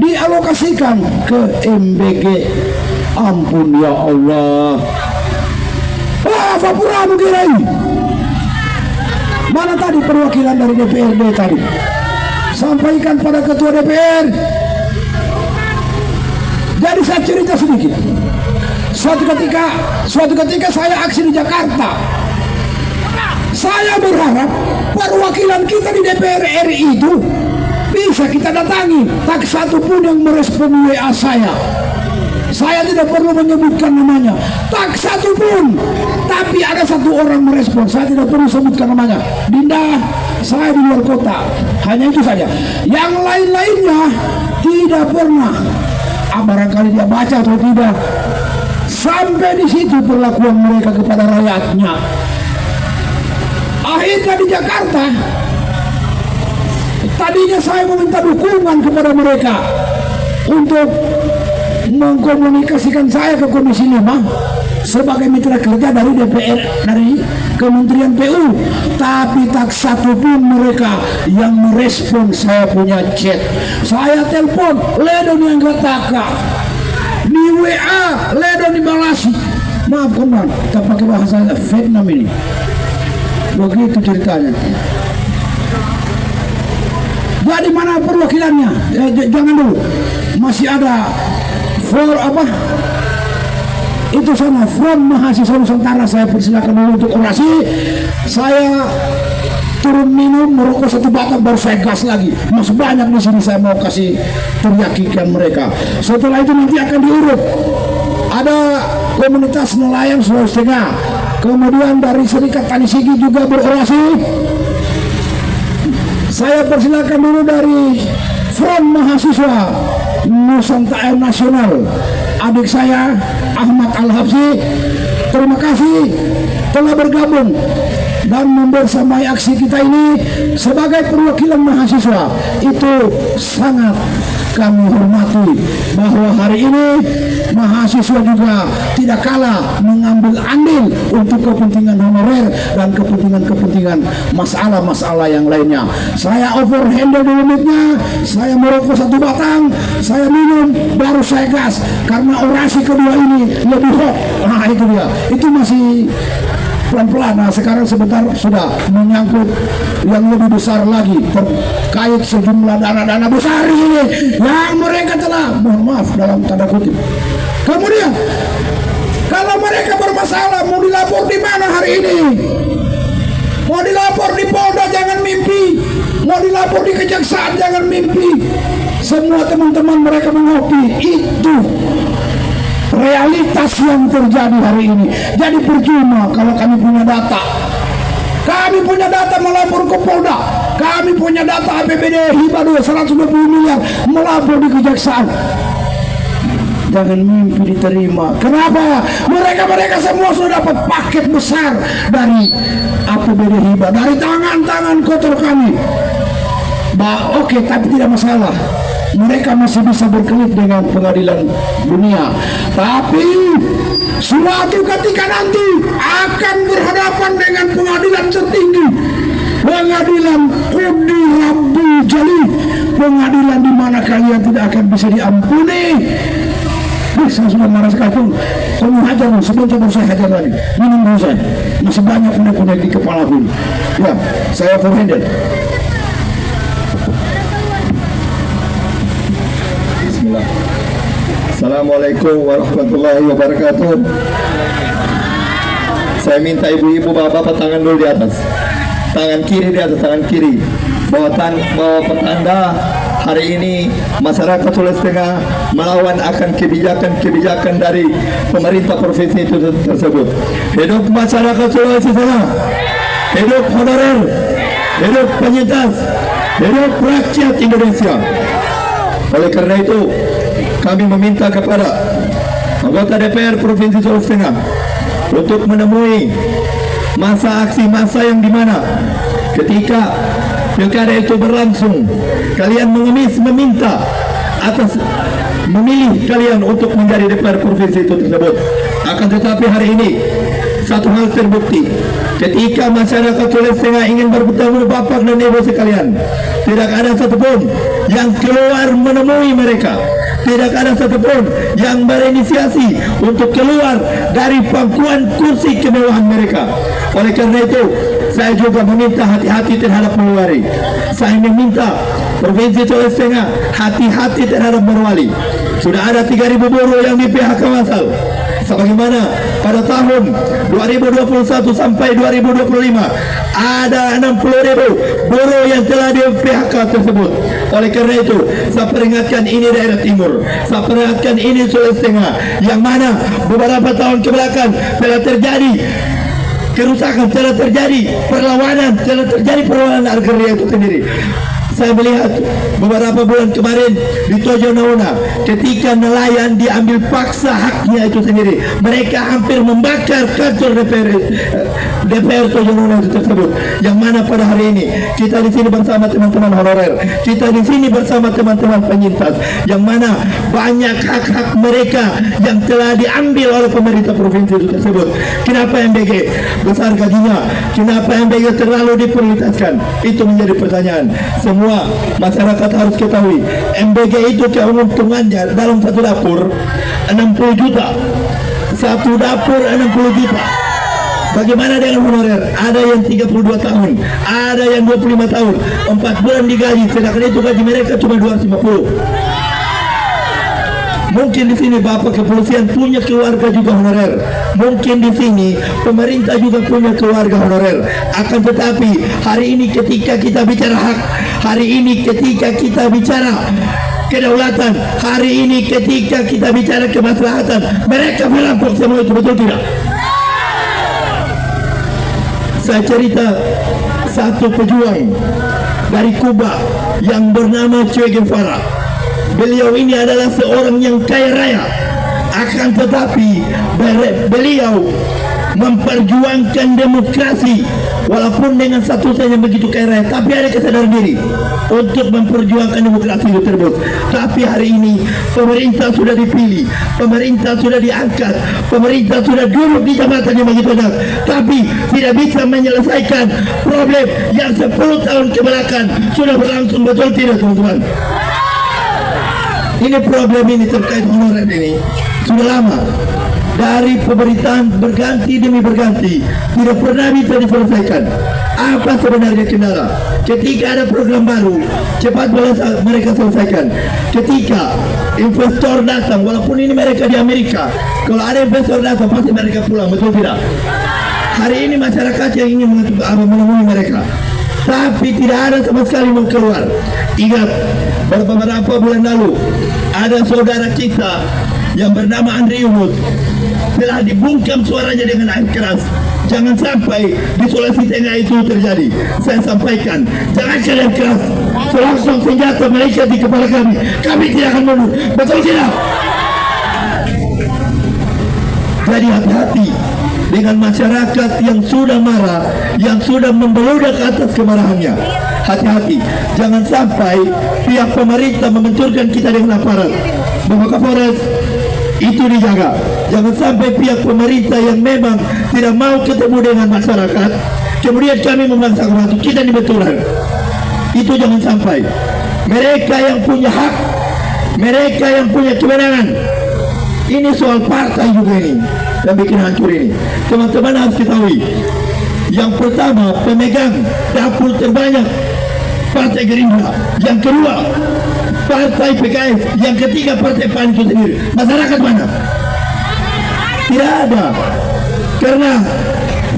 [SPEAKER 2] dialokasikan ke MBG. Ampun ya Allah. Fapura Mugirai. Mana tadi perwakilan dari DPRD tadi? Sampaikan pada ketua DPR. Jadi saya cerita sedikit. Suatu ketika saya aksi di Jakarta. Saya berharap perwakilan kita di DPR RI itu bisa kita datangi. Tak satu pun yang merespon WA saya. Saya tidak perlu menyebutkan namanya, tak satu pun. Tapi ada satu orang merespon, saya tidak perlu sebutkan namanya. Dinda, saya di luar kota, hanya itu saja. Yang lain-lainnya tidak pernah. Barangkali dia baca atau tidak. Sampai di situ perlakuan mereka kepada rakyatnya. Akhirnya di Jakarta, tadinya saya meminta dukungan kepada mereka untuk mengkomunikasikan saya ke Komisi 5 sebagai mitra kerja dari DPR, dari Kementerian PU, tapi tak satu pun mereka yang merespon saya punya chat. Saya telepon, ledon yang ketaka di WA, ledon dibalasi. Maaf kawan, kita pakai bahasa Vietnam ini. Begitu ceritanya. Jadi mana perwakilannya? Jangan dulu, masih ada itu sana Front Mahasiswa Nusantara. Saya persilakan dulu untuk orasi. Saya turun minum, merokok satu batang, baru saya gas lagi. Masih banyak di sini, saya mau kasih teriakikan mereka. Setelah itu nanti akan diurut. Ada komunitas nelayan Sulawesi Tengah, kemudian dari Serikat Tani Sigi juga berorasi. Saya persilakan dulu dari Front Mahasiswa Nusantara Nasional, adik saya Ahmad Al-Habsyi. Terima kasih telah bergabung dan membersamai aksi kita ini sebagai perwakilan mahasiswa itu sangat kami hormati, bahwa hari ini mahasiswa juga tidak kalah mengambil andil untuk kepentingan honorer dan kepentingan masalah-masalah yang lainnya. Saya overhandle dulu mic-nya, saya merokok 1 batang, saya minum, baru saya gas, karena orasi kedua ini lebih hot. Nah itu dia, itu masih pelan-pelan. Nah sekarang sebentar sudah menyangkut yang lebih besar lagi terkait sejumlah dana-dana besar ini yang mereka telah, mohon maaf dalam tanda kutip. Kemudian kalau mereka bermasalah mau dilapor di mana hari ini? Mau dilapor di Polda jangan mimpi, mau dilapor di Kejaksaan jangan mimpi. Semua teman-teman mereka mengopi, itu realitas yang terjadi hari ini. Jadi percuma kalau kami punya data. Kami punya data melapor ke Polda. Kami punya data APBD hibah 120 miliar melapor di Kejaksaan. Jangan mimpi diterima. Kenapa? Mereka semua sudah dapat paket besar dari APBD hibah, dari tangan-tangan kotor kami. Oke, tapi tidak masalah. Mereka masih bisa berkelit dengan pengadilan dunia. Tapi suatu ketika nanti akan berhadapan dengan pengadilan tertinggi, pengadilan Qudi Rabbul Jali, pengadilan di mana kalian tidak akan bisa diampuni. Saya sudah marah sekali. Kamu hajar sebentar, baru saya hajar lagi. Minum dulu saya, masih banyak punya di kepala pun. Ya, saya overhanded. Bismillah. Assalamualaikum warahmatullahi wabarakatuh. Saya minta ibu-ibu bapak-bapak tangan dulu di atas. Tangan kiri di atas, tangan kiri. Bawa petanda. Hari ini masyarakat Sulawesi Tengah melawan akan kebijakan-kebijakan dari pemerintah provinsi itu tersebut. Hidup masyarakat Sulawesi Tengah, hidup honorer, hidup penyintas, hidup rakyat Indonesia. Oleh karena itu, kami meminta kepada anggota DPR Provinsi Sulawesi Tengah untuk menemui masa aksi masa yang dimana ketika pilkada itu berlangsung, kalian mengemis meminta atas memilih kalian untuk menjadi DPR provinsi itu tersebut. Akan tetapi hari ini satu hal terbukti, ketika masyarakat Sulawesi Tengah ingin bertemu bapak dan ibu sekalian, tidak ada satupun yang keluar menemui mereka. Tidak ada satupun yang berinisiasi untuk keluar dari pangkuan kursi kemewahan mereka. Oleh karena itu, saya juga meminta hati-hati terhadap Morowali. Saya meminta Provinsi Sulawesi Tengah hati-hati terhadap Morowali. Sudah ada 3.000 buruh yang di PHK massal. Sebagaimana pada tahun 2021 sampai 2025 ada 60.000 buruh yang telah di PHK tersebut. Oleh karena itu, saya peringatkan ini daerah timur, saya peringatkan ini Sulawesi Tengah, yang mana beberapa tahun kebelakang telah terjadi kerusakan, telah terjadi perlawanan agraria itu sendiri. Saya melihat beberapa bulan kemarin di Tojo Nauna, ketika nelayan diambil paksa haknya itu sendiri, mereka hampir membakar kantor DPR Tojo Nauna itu tersebut. Yang mana pada hari ini kita di sini bersama teman-teman honorer, kita di sini bersama teman-teman penyintas, yang mana banyak hak-hak mereka yang telah diambil oleh pemerintah provinsi itu tersebut. Kenapa MBG besar gajinya? Kenapa MBG terlalu diprioritaskan? Itu menjadi pertanyaan. Semua masyarakat harus ketahui, MBG itu keuntungannya dalam satu dapur 60 juta. Satu dapur 60 juta. Bagaimana dengan honorer? Ada yang 32 tahun, ada yang 25 tahun, 4 bulan digaji, sedangkan itu gaji mereka cuma 250. Mungkin di sini Bapak kepolisian punya keluarga juga honorer. Mungkin di sini pemerintah juga punya keluarga honorer. Akan tetapi hari ini ketika kita bicara hak, hari ini ketika kita bicara kedaulatan, hari ini ketika kita bicara kemaslahatan, mereka melampau semua itu, betul tidak? Saya cerita satu pejuang dari Kuba yang bernama Che Guevara. Beliau ini adalah seorang yang kaya raya, akan tetapi beliau
[SPEAKER 7] memperjuangkan demokrasi walaupun dengan statusnya yang begitu kaya raya, tapi ada kesadaran diri untuk memperjuangkan demokrasi itu terus. Tapi hari ini pemerintah sudah dipilih, pemerintah sudah diangkat, pemerintah sudah duduk di jabatan yang begitu enak, tapi tidak bisa menyelesaikan problem yang 10 tahun kebelakang sudah berlangsung. Betul tidak teman-teman? Ini problem ini terkait honorer ini sudah lama. Dari pemerintahan berganti demi berganti tidak pernah bisa diselesaikan. Apa sebenarnya kendala? Ketika ada program baru, cepat mereka selesaikan. Ketika investor datang, walaupun ini mereka di Amerika, kalau ada investor datang pasti mereka pulang, betul tidak? Hari ini masyarakat yang ingin menemui mereka, tapi tidak ada sama sekali mau keluar. Ingat, beberapa bulan lalu ada saudara kita yang bernama Andri Yunus telah dibungkam suaranya dengan air keras. Jangan sampai di Sulawesi Tengah itu terjadi. Saya sampaikan, jangan kalian keras. Langsung senjata Malaysia di kepala kami. Kami tidak akan mundur. Betul tidak? Jadi hati-hati dengan masyarakat yang sudah marah, yang sudah membeludak ke atas kemarahannya. Hati-hati, jangan sampai pihak pemerintah membenturkan kita dengan aparat. Bapak Kapolres, itu dijaga. Jangan sampai pihak pemerintah yang memang tidak mau ketemu dengan masyarakat, kemudian kami memaksa waktu kita dibenturkan. Itu jangan sampai. Mereka yang punya hak, mereka yang punya kewenangan. Ini soal partai juga ini yang bikin hancur ini. Teman-teman harus ketahui, yang pertama pemegang dapur terbanyak Partai Gerindra, yang kedua Partai PKS, yang ketiga Partai PAN itu sendiri. Masyarakat mana? Tidak ada. Karena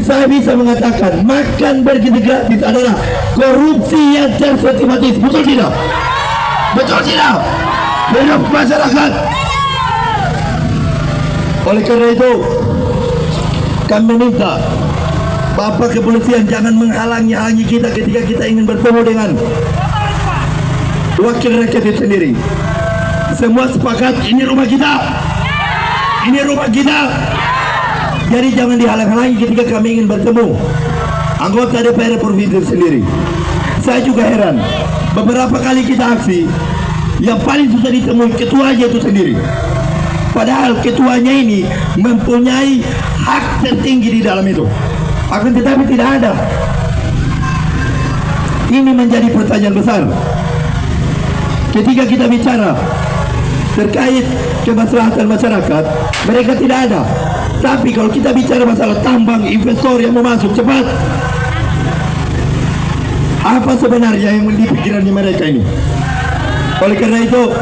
[SPEAKER 7] saya bisa mengatakan makan bergizi gratis adalah korupsi yang tersistematis. Betul tidak? Betul tidak? Hidup masyarakat. Oleh karena itu kami meminta Bapak Kepolisian jangan menghalangi kita ketika kita ingin bertemu dengan wakil rakyat itu sendiri. Semua sepakat ini rumah kita, ini rumah kita. Jadi jangan dihalang-halangi ketika kami ingin bertemu anggota DPR provinsi sendiri. Saya juga heran, beberapa kali kita aksi, yang paling susah ditemui ketuanya itu sendiri. Padahal ketuanya ini mempunyai hak tertinggi di dalam itu, akan tetapi tidak ada. Ini menjadi pertanyaan besar. Ketika kita bicara terkait kemaslahatan masyarakat, mereka tidak ada. Tapi kalau kita bicara masalah tambang, investor yang mau masuk cepat, apa sebenarnya yang di pikirannya mereka ini? Oleh karena itu,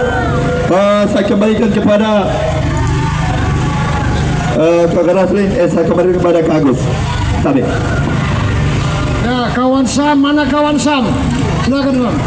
[SPEAKER 7] saya kembalikan kepada Kak Raslin, saya kembalikan kepada Kak Agus. Sampai.
[SPEAKER 2] Ya, kawan Sam, mana kawan Sam? Silakan Bang.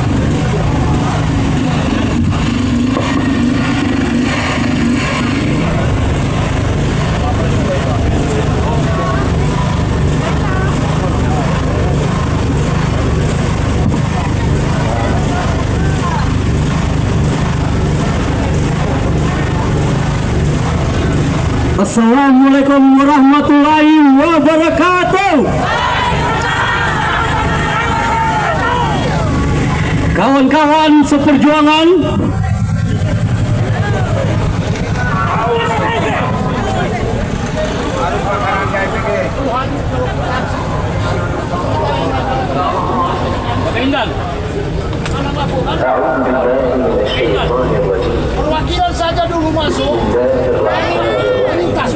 [SPEAKER 8] Assalamualaikum warahmatullahi wabarakatuh. Kawan-kawan seperjuangan,
[SPEAKER 2] Perwakilan saja dulu masuk. Lintas.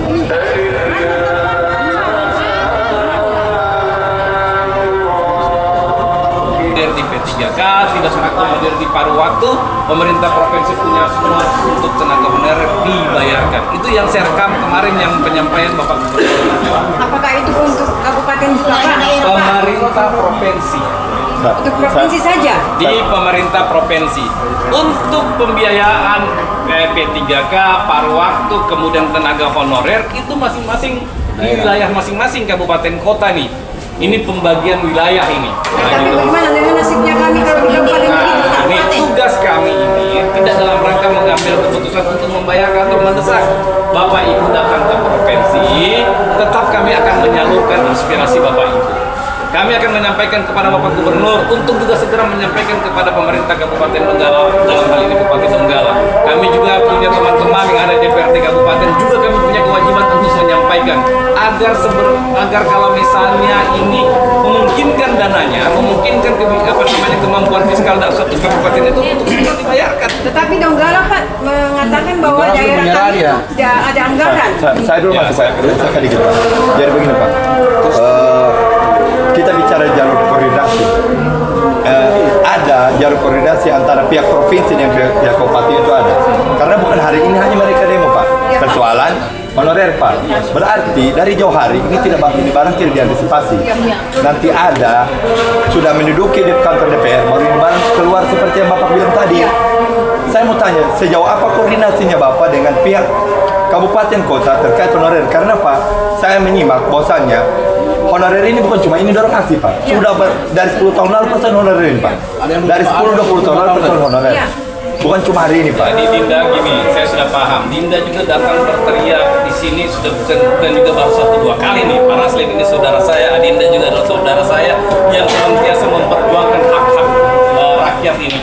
[SPEAKER 9] Di P3K tidak sangat akomodir di paruh waktu, pemerintah provinsi punya semua untuk tenaga honorer dibayarkan. Itu yang saya rekam kemarin yang penyampaian Bapak Gubernur.
[SPEAKER 3] Apakah itu untuk kabupaten Bapak?
[SPEAKER 9] Pemerintah provinsi.
[SPEAKER 3] Untuk provinsi saja?
[SPEAKER 9] Di pemerintah provinsi. Untuk pembiayaan P3K, paruh waktu, kemudian tenaga honorer itu masing-masing di wilayah masing-masing kabupaten kota nih. Ini pembagian wilayah ini.
[SPEAKER 3] Tapi bagaimana dengan nasibnya kami kalau di kabupaten begitu?
[SPEAKER 9] Ini tugas kami ini tidak dalam rangka mengambil keputusan untuk membayarkan atau mendesak. Bapak Ibu datang ke provinsi, tetap kami akan menyalurkan aspirasi Bapak Ibu. Kami akan menyampaikan kepada Bapak Gubernur untuk juga segera menyampaikan kepada pemerintah Kabupaten Donggala, dalam hal ini Bupati Donggala. Kami juga punya teman-teman yang ada di DPRD Kabupaten, juga kami punya kewajiban untuk menyampaikan agar kalau misalnya ini memungkinkan dananya, memungkinkan kemampuan fiskal dari satu kabupaten itu untuk segera dibayarkan.
[SPEAKER 3] Tetapi Donggala Pak mengatakan bahwa daerah kami itu tidak ada anggaran.
[SPEAKER 10] Saya dulu masuk, saya kali gitu. Jadi begini Pak, kita bicara jalur koordinasi. Ada jalur koordinasi antara pihak provinsi dan pihak kabupaten itu ada. Karena bukan hari ini hanya mereka demo Pak. Persoalan honorer Pak. Berarti dari jauh hari ini ini barang tidak diantisipasi. Nanti ada sudah menduduki di kantor DPR, baru ini barang keluar seperti yang Bapak bilang tadi. Saya mau tanya, sejauh apa koordinasinya Bapak dengan pihak kabupaten kota terkait honorer? Karena Pak, saya menyimak bahwasannya honorer ini bukan cuma ini dorong aksi Pak. Sudah dari 10 tahun lalu persen honorer ini Pak. Dari 10-20 tahun lalu persen honorer. Bukan cuma hari ini Pak.
[SPEAKER 9] Jadi Dinda gini, saya sudah paham. Dinda juga datang berteriak di sini sudah bukan juga baru 1-2 kali nih. Pak Raslim ini saudara saya, Adinda juga adalah saudara saya yang senantiasa memperjuangkan hak-hak rakyat ini.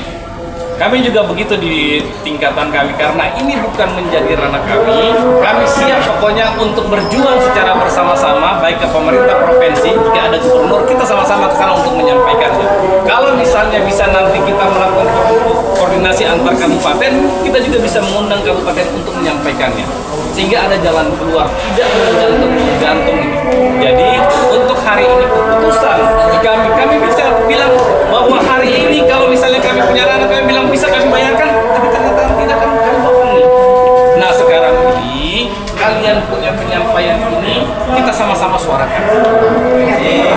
[SPEAKER 9] Kami juga begitu di tingkatan kami, karena ini bukan menjadi ranah kami. Kami siap pokoknya untuk berjuang secara bersama-sama, baik ke pemerintah provinsi, jika ada gubernur, kita sama-sama ke sana untuk menyampaikannya. Kalau misalnya bisa nanti kita melakukan koordinasi antar kabupaten, kita juga bisa mengundang kabupaten untuk menyampaikannya. Sehingga ada jalan keluar, tidak bergantung ini. Jadi untuk hari ini keputusan kami bisa bilang bahwa hari ini kalau misalnya kami punya ranah, kami bilang bisa kami bayarkan, tapi ternyata tidak, kami bohongi. Nah sekarang ini kalian punya penyampaian ini, kita sama-sama suarakan,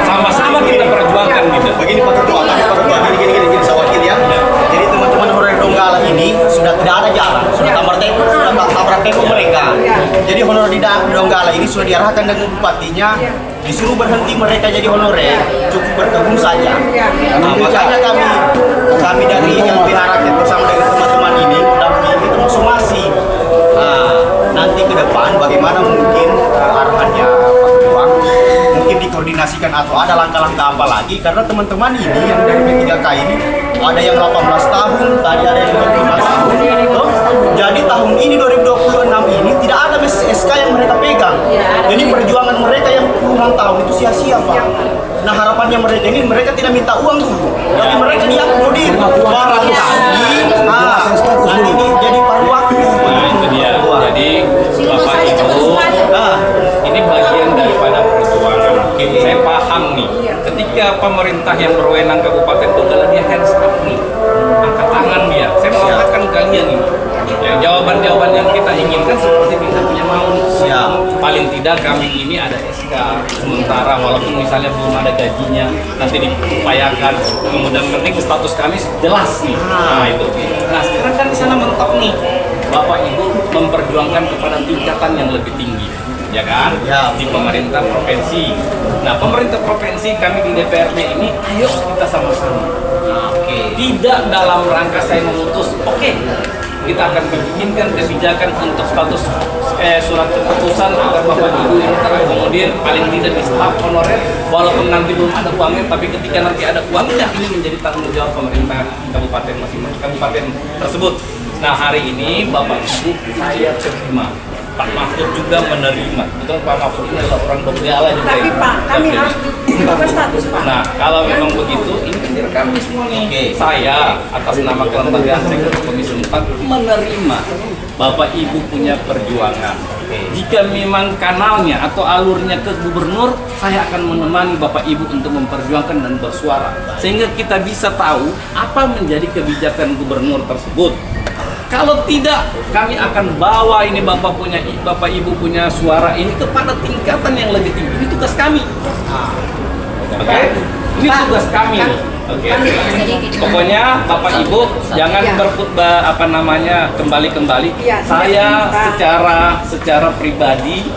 [SPEAKER 9] sama-sama kita perjuangkan gitu.
[SPEAKER 11] Begini Pak Ketua, gini saya wakil ya. Jadi teman-teman honorer Donggala ini sudah tidak ada jalan, sudah tabrak tempo mereka. Jadi honorer di Donggala ini sudah diarahkan dengan bupatinya, disuruh berhenti mereka jadi honorer, cukup bergabung saja. Nah, makanya kami dari LBH Rakyat bersama dengan teman-teman ini mendampingi terus somasi. Nah, nanti ke depan bagaimana mungkin arahannya Pak Ketua, mungkin dikoordinasikan atau ada langkah-langkah apa lagi, karena teman-teman ini yang dari P3K ini ada yang 18 tahun, tadi ada yang 25 tahun. Jadi tahun ini 2026 ini tidak ada SK yang mereka pegang. Jadi perjuangan mereka yang puluhan tahun itu sia-sia Pak. Nah harapannya mereka ini, mereka tidak minta uang dulu, tapi mereka diakomodir barangkali. Nanti ini jadi paruh waktu.
[SPEAKER 9] Nah itu dia. Jadi Bapak Ibu, ini bagian daripada perjuangan. Saya paham nih, ketika pemerintah yang berwenang Kabupaten Donggala dia hands up nih, angkat tangan dia. Saya mengatakan kalian ini, ya, jawaban-jawaban yang kita inginkan seperti kita punya mau. Paling tidak kami ini ada SK sementara, walaupun misalnya belum ada gajinya, nanti diupayakan. Kemudian penting status kami jelas nih. Nah itu. Nah sekarang kan di sana mentok nih, Bapak Ibu memperjuangkan kepada tingkatan yang lebih tinggi, ya kan? Di pemerintah provinsi. Nah pemerintah provinsi kami di DPRD ini, ayo kita sama-sama. Tidak dalam rangka saya memutus, kita akan bikinkan kebijakan untuk status surat keputusan agar Bapak Ibu ini terakomodir paling tidak di staf honorer, walaupun nanti belum ada uangnya, tapi ketika nanti ada uangnya ini menjadi tanggung jawab pemerintah kabupaten masing-masing kabupaten tersebut. Nah hari ini Bapak Ibu saya terima, Pak Mahfud juga menerima. Betul, Pak Mahfud ini adalah orang Donggala juga.
[SPEAKER 3] Tapi Pak, kami harus berubah status Pak.
[SPEAKER 9] Nah kalau memang begitu, ini kan direkam semua nih. Saya atas nama kelembagaan Sekretariat Komisi 4 menerima Bapak Ibu punya perjuangan. Jika memang kanalnya atau alurnya ke gubernur, saya akan menemani Bapak Ibu untuk memperjuangkan dan bersuara, sehingga kita bisa tahu apa menjadi kebijakan gubernur tersebut. Kalau tidak, kami akan bawa ini Bapak Ibu punya suara ini kepada tingkatan yang lebih tinggi. Ini tugas kami. Oke? Ini tugas kami. Oke. Pokoknya Bapak Ibu jangan berkhutbah kembali-kembali. Saya secara pribadi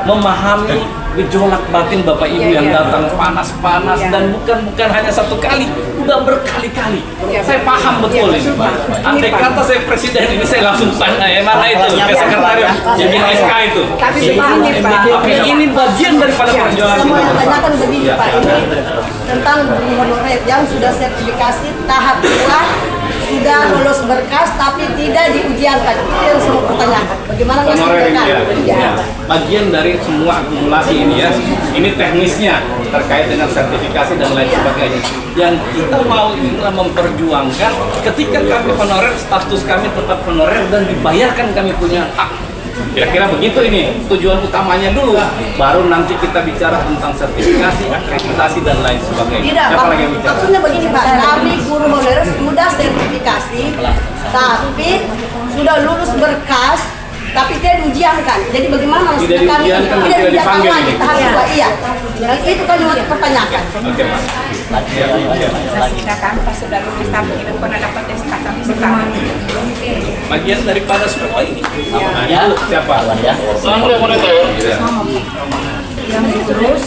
[SPEAKER 9] memahami gejolak batin Bapak Ibu yang datang panas-panas dan bukan hanya satu kali, udah berkali-kali. Saya paham betul ini Pak. Andai kata saya presiden ini saya langsung tanya mana itu ke sekretariat jadi SK itu.
[SPEAKER 3] Tapi begini Pak.
[SPEAKER 9] Tapi ini bagian daripada perjuangan
[SPEAKER 3] Saya mau
[SPEAKER 9] kita.
[SPEAKER 3] tanyakan begini Pak, ini tentang guru honorer yang sudah sertifikasi tahap 2 sudah lulus berkas tapi tidak diujiankan. Itu yang saya mau pertanyakan. Bagaimana
[SPEAKER 9] Honorer
[SPEAKER 3] memastikan?
[SPEAKER 9] ya. Bagian dari semua akumulasi ini ya. Ini teknisnya terkait dengan sertifikasi dan lain sebagainya. Yang kita mau ini adalah memperjuangkan ketika kami honorer, status kami tetap honorer dan dibayarkan kami punya hak. Kira-kira begitu ini tujuan utamanya dulu, baru nanti kita bicara tentang sertifikasi, akreditasi dan lain sebagainya.
[SPEAKER 3] Tidak,
[SPEAKER 9] Siapa lagi yang bicara?
[SPEAKER 3] maksudnya begini Pak, kami guru honorer sudah sertifikasi, tapi sudah lulus berkas, tapi tidak diujiankan. Jadi bagaimana
[SPEAKER 9] Tidak
[SPEAKER 3] kami
[SPEAKER 9] diujiankan,
[SPEAKER 3] tidak
[SPEAKER 9] tidak
[SPEAKER 3] diujiankan
[SPEAKER 9] dipanggil
[SPEAKER 3] lagi
[SPEAKER 9] ini.
[SPEAKER 3] tahap 2? Iya. Dan itu kan yang mau pertanyakan.
[SPEAKER 9] Oke, Pak.
[SPEAKER 3] Silakan Pak, sudah lulus tapi tidak pernah dapat SK sampai sekarang.
[SPEAKER 9] Bagian daripada semua ini.
[SPEAKER 11] Ya.
[SPEAKER 9] Siapa?
[SPEAKER 4] Yang terus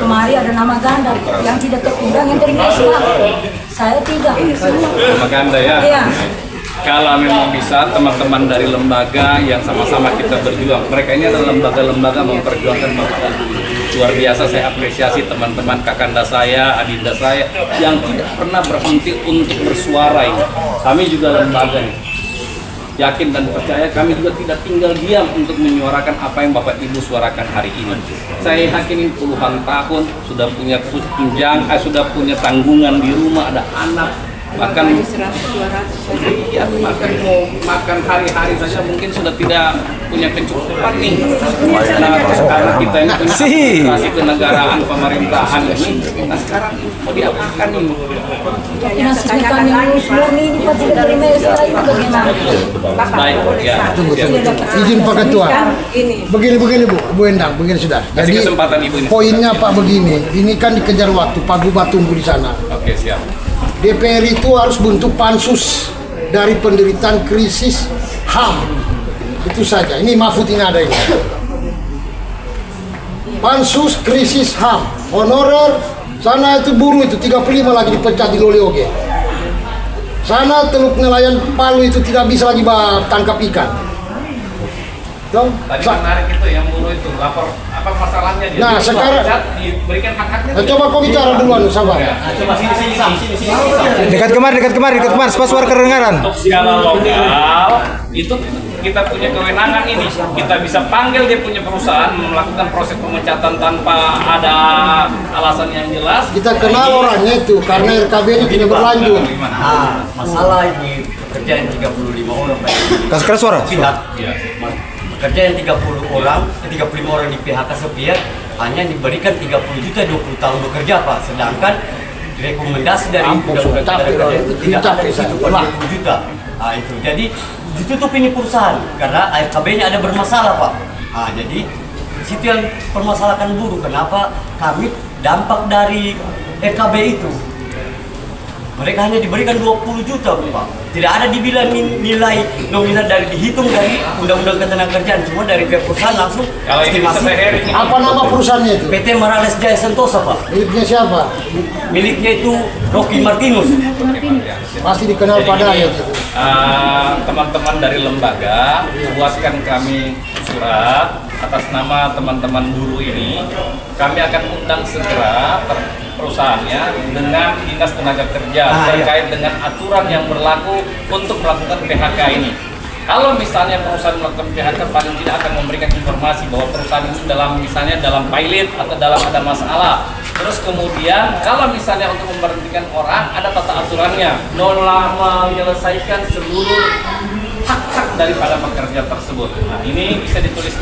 [SPEAKER 4] kemarin ada nama ganda yang tidak terundang yang terima saya tidak.
[SPEAKER 9] Nama ganda ya.
[SPEAKER 4] Iya.
[SPEAKER 9] Kalau memang bisa teman-teman dari lembaga yang sama-sama kita berjuang, mereka ini adalah lembaga-lembaga memperjuangkan Bapak Ibu. Luar biasa saya apresiasi teman-teman kakanda saya, adinda saya yang tidak pernah berhenti untuk bersuara ini. Kami juga lembaga nih. Yakin dan percaya kami juga tidak tinggal diam untuk menyuarakan apa yang Bapak Ibu suarakan hari ini. Saya yakin ini puluhan tahun sudah punya tunjang, sudah punya tanggungan di rumah, ada anak, bahkan ya, bahkan mau makan hari-hari saja mungkin sudah tidak punya kecukupan nih. Karena kita ini punya administrasi kenegaraan pemerintahan ini. Nah sekarang mau diapakan ini?
[SPEAKER 4] Nasib kami lulus murni ini Pak tidak terima SK itu bagaimana?
[SPEAKER 9] Baik, ya.
[SPEAKER 2] Izin Pak Ketua. Begini Bu Endang, begini sudah.
[SPEAKER 9] Kasih kesempatan Ibu ini.
[SPEAKER 2] Poinnya Pak begini, ini kan dikejar waktu, Pak Gubernur tunggu di sana.
[SPEAKER 9] Oke, siap.
[SPEAKER 2] DPR itu harus bentuk pansus dari penderitaan krisis HAM. Itu saja. Ini Mahfud ini ada ini. Pansus krisis HAM. Honorer, sana itu buruh itu 35 lagi dipecat di Lolioge. Sana Teluk Nelayan Palu itu tidak bisa lagi tangkap ikan. Dong,
[SPEAKER 9] Tadi menarik itu yang buruh itu lapor apa masalahnya dia.
[SPEAKER 2] Nah, sekarang
[SPEAKER 9] diberikan hak-haknya.
[SPEAKER 2] coba kau bicara duluan, sabar.
[SPEAKER 9] Coba sini.
[SPEAKER 6] Dekat kemari, pas suara kedengaran.
[SPEAKER 9] Untuk skala lokal itu kita punya kewenangan ini. Kita bisa panggil dia punya perusahaan melakukan proses pemecatan tanpa ada alasan yang jelas.
[SPEAKER 2] Kita kenal orangnya itu karena RKB-nya tidak berlanjut.
[SPEAKER 11] Nah, masalah ini pekerjaan 35 orang Pak.
[SPEAKER 6] Kasih keras suara.
[SPEAKER 11] Pihak. Pekerja yang 30 orang, 35 orang di PHK sepihak hanya diberikan 30 juta 20 tahun bekerja Pak. Sedangkan rekomendasi dari undang-undang kerja itu tidak ada di situ 20 juta. Nah, itu. Jadi ditutup ini perusahaan karena RKB-nya ada bermasalah Pak. Nah, jadi di situ yang permasalahan buruh. Kenapa kami dampak dari RKB itu? Mereka hanya diberikan 20 juta Pak. Tidak ada dibilang nilai nominal dari dihitung dari Undang-Undang Ketenagakerjaan, cuma dari pihak perusahaan langsung
[SPEAKER 9] Kalau ini bisa
[SPEAKER 11] estimasi.
[SPEAKER 2] Apa nama perusahaannya itu?
[SPEAKER 11] PT Marales Jaya Sentosa Pak.
[SPEAKER 2] Miliknya siapa?
[SPEAKER 11] Miliknya itu Rocky Martinus.
[SPEAKER 2] Pasti dikenal padanya itu.
[SPEAKER 9] Teman-teman dari lembaga buatkan kami surat atas nama teman-teman buruh ini. Kami akan undang segera perusahaannya dengan Dinas Tenaga Kerja terkait dengan aturan yang berlaku untuk melakukan PHK ini. Kalau misalnya perusahaan melakukan PHK paling tidak akan memberikan informasi bahwa perusahaan itu dalam pilot atau dalam ada masalah. Terus kemudian kalau misalnya untuk memberhentikan orang ada tata aturannya, menyelesaikan seluruh hak-hak daripada pekerja tersebut. Nah, ini bisa ditulis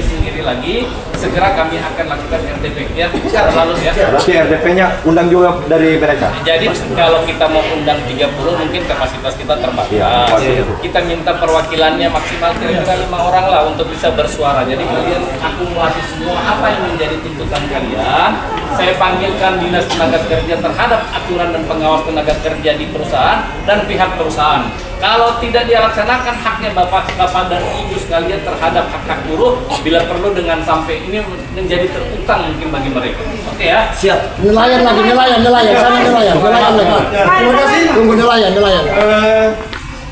[SPEAKER 9] sendiri lagi. Segera kami akan lakukan RDP-nya secara lalu ya.
[SPEAKER 10] Berarti RDP-nya undang juga dari mereka.
[SPEAKER 9] Jadi kalau kita mau undang 30 mungkin kapasitas kita terbatas. Kita minta perwakilannya maksimal kira-kira 5 orang lah untuk bisa bersuara. Jadi kalian akumulasi semua apa yang menjadi tuntutan kalian. Saya panggilkan Dinas Tenaga Kerja terhadap aturan dan pengawas tenaga kerja di perusahaan dan pihak perusahaan. Kalau tidak dilaksanakan haknya bapak dan ibu sekalian terhadap hak-hak buruh, bila perlu dengan sampai ini menjadi terutang mungkin bagi mereka. Oke ya?
[SPEAKER 11] Siap.
[SPEAKER 2] Nelayan lagi, nelayan, sana nelayan lagi. Terima kasih. Tunggu nelayan.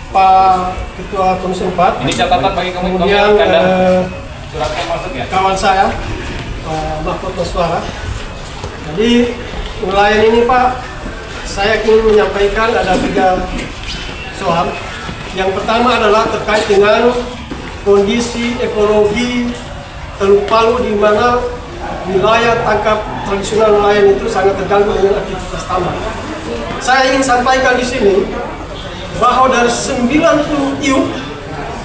[SPEAKER 12] Pak Ketua Komisi 4.
[SPEAKER 9] Ini catatan bagi kami.
[SPEAKER 12] Kemudian
[SPEAKER 9] suratnya masuk ya.
[SPEAKER 12] Kawan saya, Pak Mahfud Maswara. Jadi nelayan ini Pak, saya ingin menyampaikan ada 3 soal. Yang pertama adalah terkait dengan kondisi ekologi Teluk Palu di mana wilayah tangkap tradisional nelayan itu sangat terganggu dengan aktivitas tambang. Saya ingin sampaikan di sini bahwa dari 90 iup,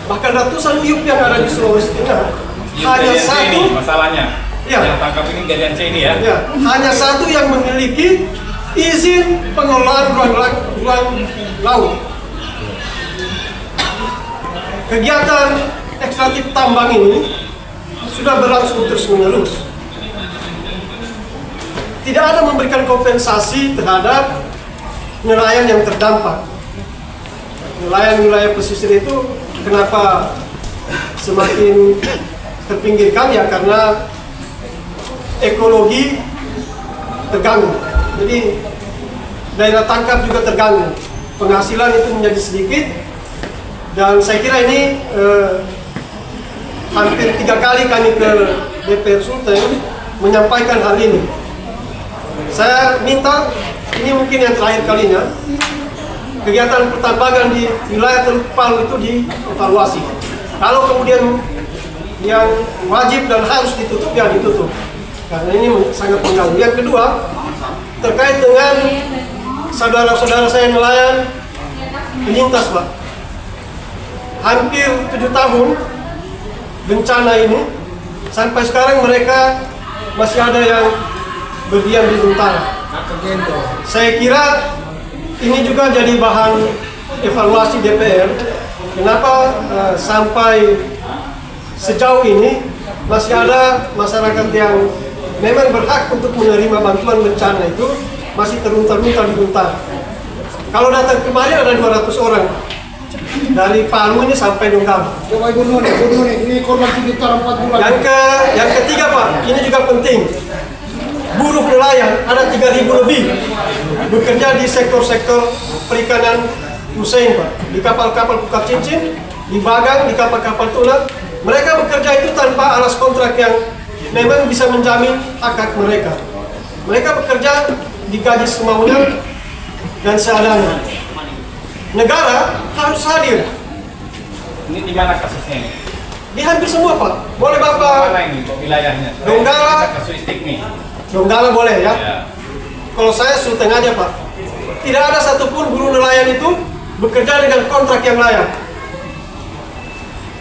[SPEAKER 12] bahkan ratusan iup yang ada di Sulawesi Tengah, hanya satu
[SPEAKER 9] ini masalahnya.
[SPEAKER 12] Ya.
[SPEAKER 9] Yang tangkap ini Galian C ini ya.
[SPEAKER 12] Hanya satu yang memiliki izin pengelolaan ruang laut. Kegiatan ekstraktif tambang ini sudah berlangsung terus-menerus. Tidak ada memberikan kompensasi terhadap nelayan yang terdampak. Nelayan wilayah pesisir itu kenapa semakin terpinggirkan ya karena ekologi terganggu. Jadi daerah tangkap juga terganggu. Penghasilan itu menjadi sedikit. Dan saya kira ini hampir 3 kali kami ke DPR Sulteng menyampaikan hal ini. Saya minta, ini mungkin yang terakhir kalinya, kegiatan pertambangan di wilayah Teluk Palu itu dievaluasi. Kalau kemudian yang wajib dan harus ditutup, ya ditutup. Karena ini sangat mengganggu. Yang kedua, terkait dengan saudara-saudara saya nelayan penyintas, Pak. Hampir 7 tahun bencana ini, sampai sekarang mereka masih ada yang berdiam di utara. Saya kira ini juga jadi bahan evaluasi DPR. Kenapa sampai sejauh ini masih ada masyarakat yang memang berhak untuk menerima bantuan bencana itu masih terluntar-luntar di utara. Kalau datang kemarin ada 200 orang. Dari Palu ini sampai Donggala.
[SPEAKER 2] Coba Ibu Nuni, ini korban 7 tahun 4 bulan.
[SPEAKER 12] Yang ketiga Pak, ini juga penting. Buruh nelayan ada 3.000 lebih bekerja di sektor-sektor perikanan Hussein Pak. Di kapal-kapal pukat cincin, di bagang, di kapal-kapal tuna. Mereka bekerja itu tanpa alas kontrak yang memang bisa menjamin hak-hak mereka. Mereka bekerja digaji semaunya dan seadanya. Negara harus hadir.
[SPEAKER 9] Ini di mana kasusnya ini?
[SPEAKER 12] Di hampir semua Pak. Boleh Bapak?
[SPEAKER 9] Mana ini wilayahnya?
[SPEAKER 12] Donggala.
[SPEAKER 9] Kasuistik nih.
[SPEAKER 12] Donggala boleh ya. Kalau saya Sulteng aja Pak. Tidak ada satupun buruh nelayan itu bekerja dengan kontrak yang layak.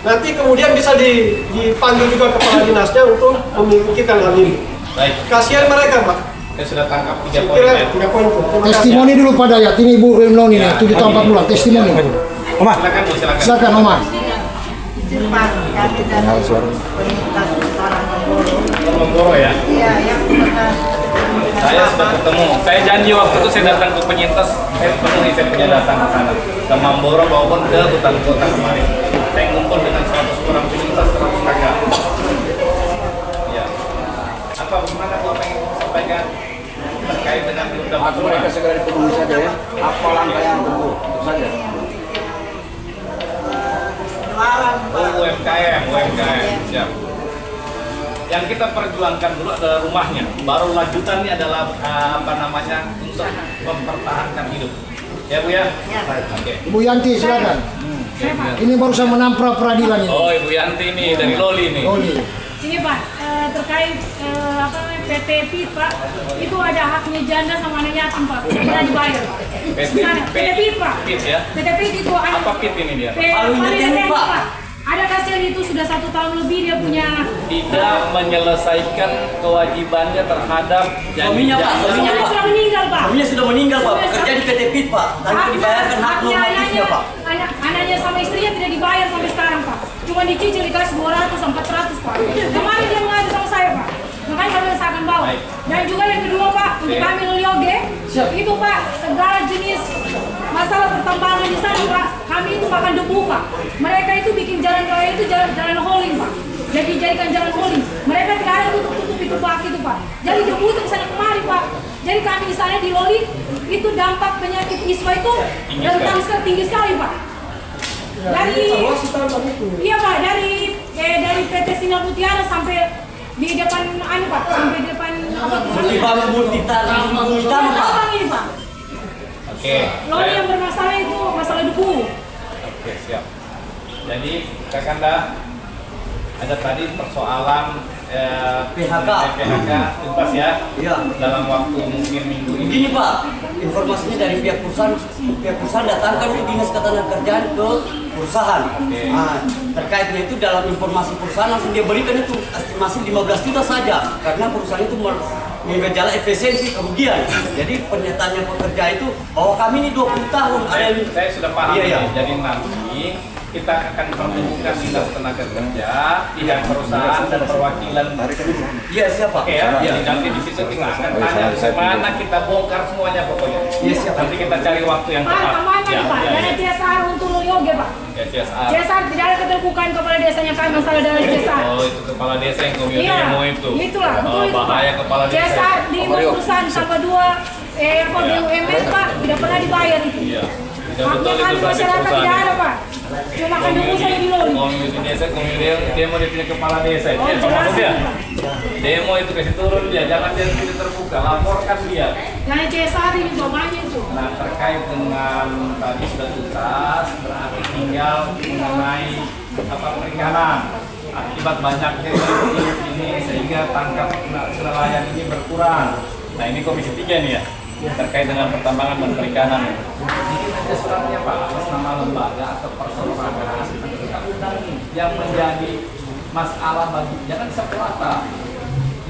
[SPEAKER 12] Nanti kemudian bisa dipanggil juga kepala dinasnya untuk memikirkan hal ini.
[SPEAKER 9] Baik.
[SPEAKER 12] Kasihan mereka Pak.
[SPEAKER 9] Saya sudah tangkap 3 poin.
[SPEAKER 12] Kira 3 poin itu.
[SPEAKER 2] Testimoni dulu Pak Dayat, ini Ibu Noni nih, 7 tahun 4 bulan, testimoni.
[SPEAKER 9] Oma. Silakan Bu, silakan.
[SPEAKER 2] Silakan Oma.
[SPEAKER 9] Memboro ya?
[SPEAKER 3] Iya, yang
[SPEAKER 9] Saya sudah ketemu. Saya janji waktu itu saya datang ke penyintas, saya penuhi saya punya datang ke sana. Ke Mamboro maupun ke hutan kota kemarin. Saya ngumpul dengan 100 orang penyintas 100 kakak. Ya. Apa gimana kalau pengen sampaikan terkait dengan undang mereka segera dipenuhi saja ya. Apa langkah yang tempuh itu saja. UMKM, siap. Yang kita perjuangkan dulu adalah rumahnya. Baru lanjutannya adalah untuk mempertahankan hidup. Ya Bu ya? Oke.
[SPEAKER 2] Ibu Yanti silakan. Ini baru saya menampak peradilan ini.
[SPEAKER 9] Oh Ibu Yanti nih dari Loli nih.
[SPEAKER 13] Ini Pak, terkait PT PIT Pak, itu ada haknya janda sama anak yatim Pak, tidak dibayar. PT PIT Pak.
[SPEAKER 9] PIT ya?
[SPEAKER 13] PT PIT itu
[SPEAKER 9] apa PIT ini dia?
[SPEAKER 13] Pak. Ada kasihan itu sudah 1 tahun lebih dia punya
[SPEAKER 9] tidak menyelesaikan kewajibannya terhadap
[SPEAKER 11] suaminya Pak,
[SPEAKER 13] suaminya sudah meninggal Pak.
[SPEAKER 11] Suaminya sudah meninggal Pak, kerja di PT PIT Pak, dan itu dibayarkan hak normatifnya Pak.
[SPEAKER 13] Anaknya sama istrinya tidak dibayar sampai sekarang Pak. Cuma dicicil dikasih 200-400 Pak. Kemarin dia mengadu sama saya Pak. Makanya kami rasakan bawah. Dan juga yang kedua Pak, untuk kami Lolioge Itu Pak, segala jenis masalah pertambangan di sana Pak, kami itu makan debu Pak. Mereka itu bikin jalan raya itu jalan hauling Pak. Jadi jadikan jalan hauling. Mereka tidak ada tutup itu Pak itu Pak. Jadi debu itu kesana kemari Pak. Jadi kami di sana di Loli itu dampak penyakit ispa itu rentan sekali, tinggi sekali Pak. Dari iya Pak, dari PT Sinar Mutiara sampai di depan Pak, sampai depan multitanam ini Pak.
[SPEAKER 9] Oke.
[SPEAKER 13] Loli yang bermasalah itu masalah debu.
[SPEAKER 9] Oke, siap. Jadi Kakanda ada tadi persoalan
[SPEAKER 11] PHK
[SPEAKER 9] tuntas ya.
[SPEAKER 11] Iya.
[SPEAKER 9] Dalam waktu mungkin minggu ini.
[SPEAKER 11] Begini Pak, informasinya dari pihak perusahaan datangkan ke dinas ketenagakerjaan ke perusahaan. Nah, terkaitnya itu dalam informasi perusahaan langsung dia berikan itu estimasi 15 juta saja karena perusahaan itu menggejala efisiensi kerugian. Jadi pernyataannya pekerja itu bahwa kami ini 20 tahun ada yang
[SPEAKER 9] Saya sudah paham.
[SPEAKER 11] Iya.
[SPEAKER 9] Jadi nanti kita akan pertemukan dinas tenaga kerja, pihak perusahaan dan perwakilan.
[SPEAKER 11] Iya siapa?
[SPEAKER 9] Oke ya. Nanti di situ kita akan tanya bagaimana kita bongkar semuanya pokoknya.
[SPEAKER 11] Iya siap.
[SPEAKER 9] Nanti kita cari waktu yang
[SPEAKER 13] Pak,
[SPEAKER 9] tepat.
[SPEAKER 13] kemana Pak? Dari CSR untuk Lolioge Pak.
[SPEAKER 9] Ya, CSR.
[SPEAKER 13] CSR tidak ada keterbukaan kepala desanya kami masalah dari CSR.
[SPEAKER 9] Oh, itu kepala desa yang kemudian
[SPEAKER 13] Iya,
[SPEAKER 9] demo itu.
[SPEAKER 13] itulah, betul
[SPEAKER 9] Oh,
[SPEAKER 13] itu,
[SPEAKER 9] bahaya
[SPEAKER 13] Pak.
[SPEAKER 9] kepala desa.
[SPEAKER 13] CSR di perusahaan sama dua BUMN Pak, tidak pernah dibayar itu.
[SPEAKER 9] Iya. Tidak
[SPEAKER 13] Haknya
[SPEAKER 9] betul
[SPEAKER 13] kami
[SPEAKER 9] itu berarti
[SPEAKER 13] masyarakat tidak
[SPEAKER 9] perusahaan.
[SPEAKER 13] ada Pak. Cuma kan dulu saya di Loli.
[SPEAKER 9] Komisi desa, kemudian dia mau dipilih kepala desa.
[SPEAKER 13] Oh,
[SPEAKER 9] Dia
[SPEAKER 13] jelas
[SPEAKER 9] maksud dia.
[SPEAKER 13] Pak.
[SPEAKER 9] Demo itu kasih turun dia, jangan dia tidak terbuka, laporkan dia.
[SPEAKER 13] Dari CSR ini bapaknya itu.
[SPEAKER 9] Nah, terkait dengan tadi sudah tuntas, berarti tinggal mengenai perikanan. Akibat banyaknya ini sehingga tangkap nelayan ini berkurang. Nah, ini Komisi 3 nih ya, terkait dengan pertambangan dan perikanan. Bikin aja suratnya Pak, atas nama lembaga atau perserorangan yang menjadi masalah bagi, jangan satu rata.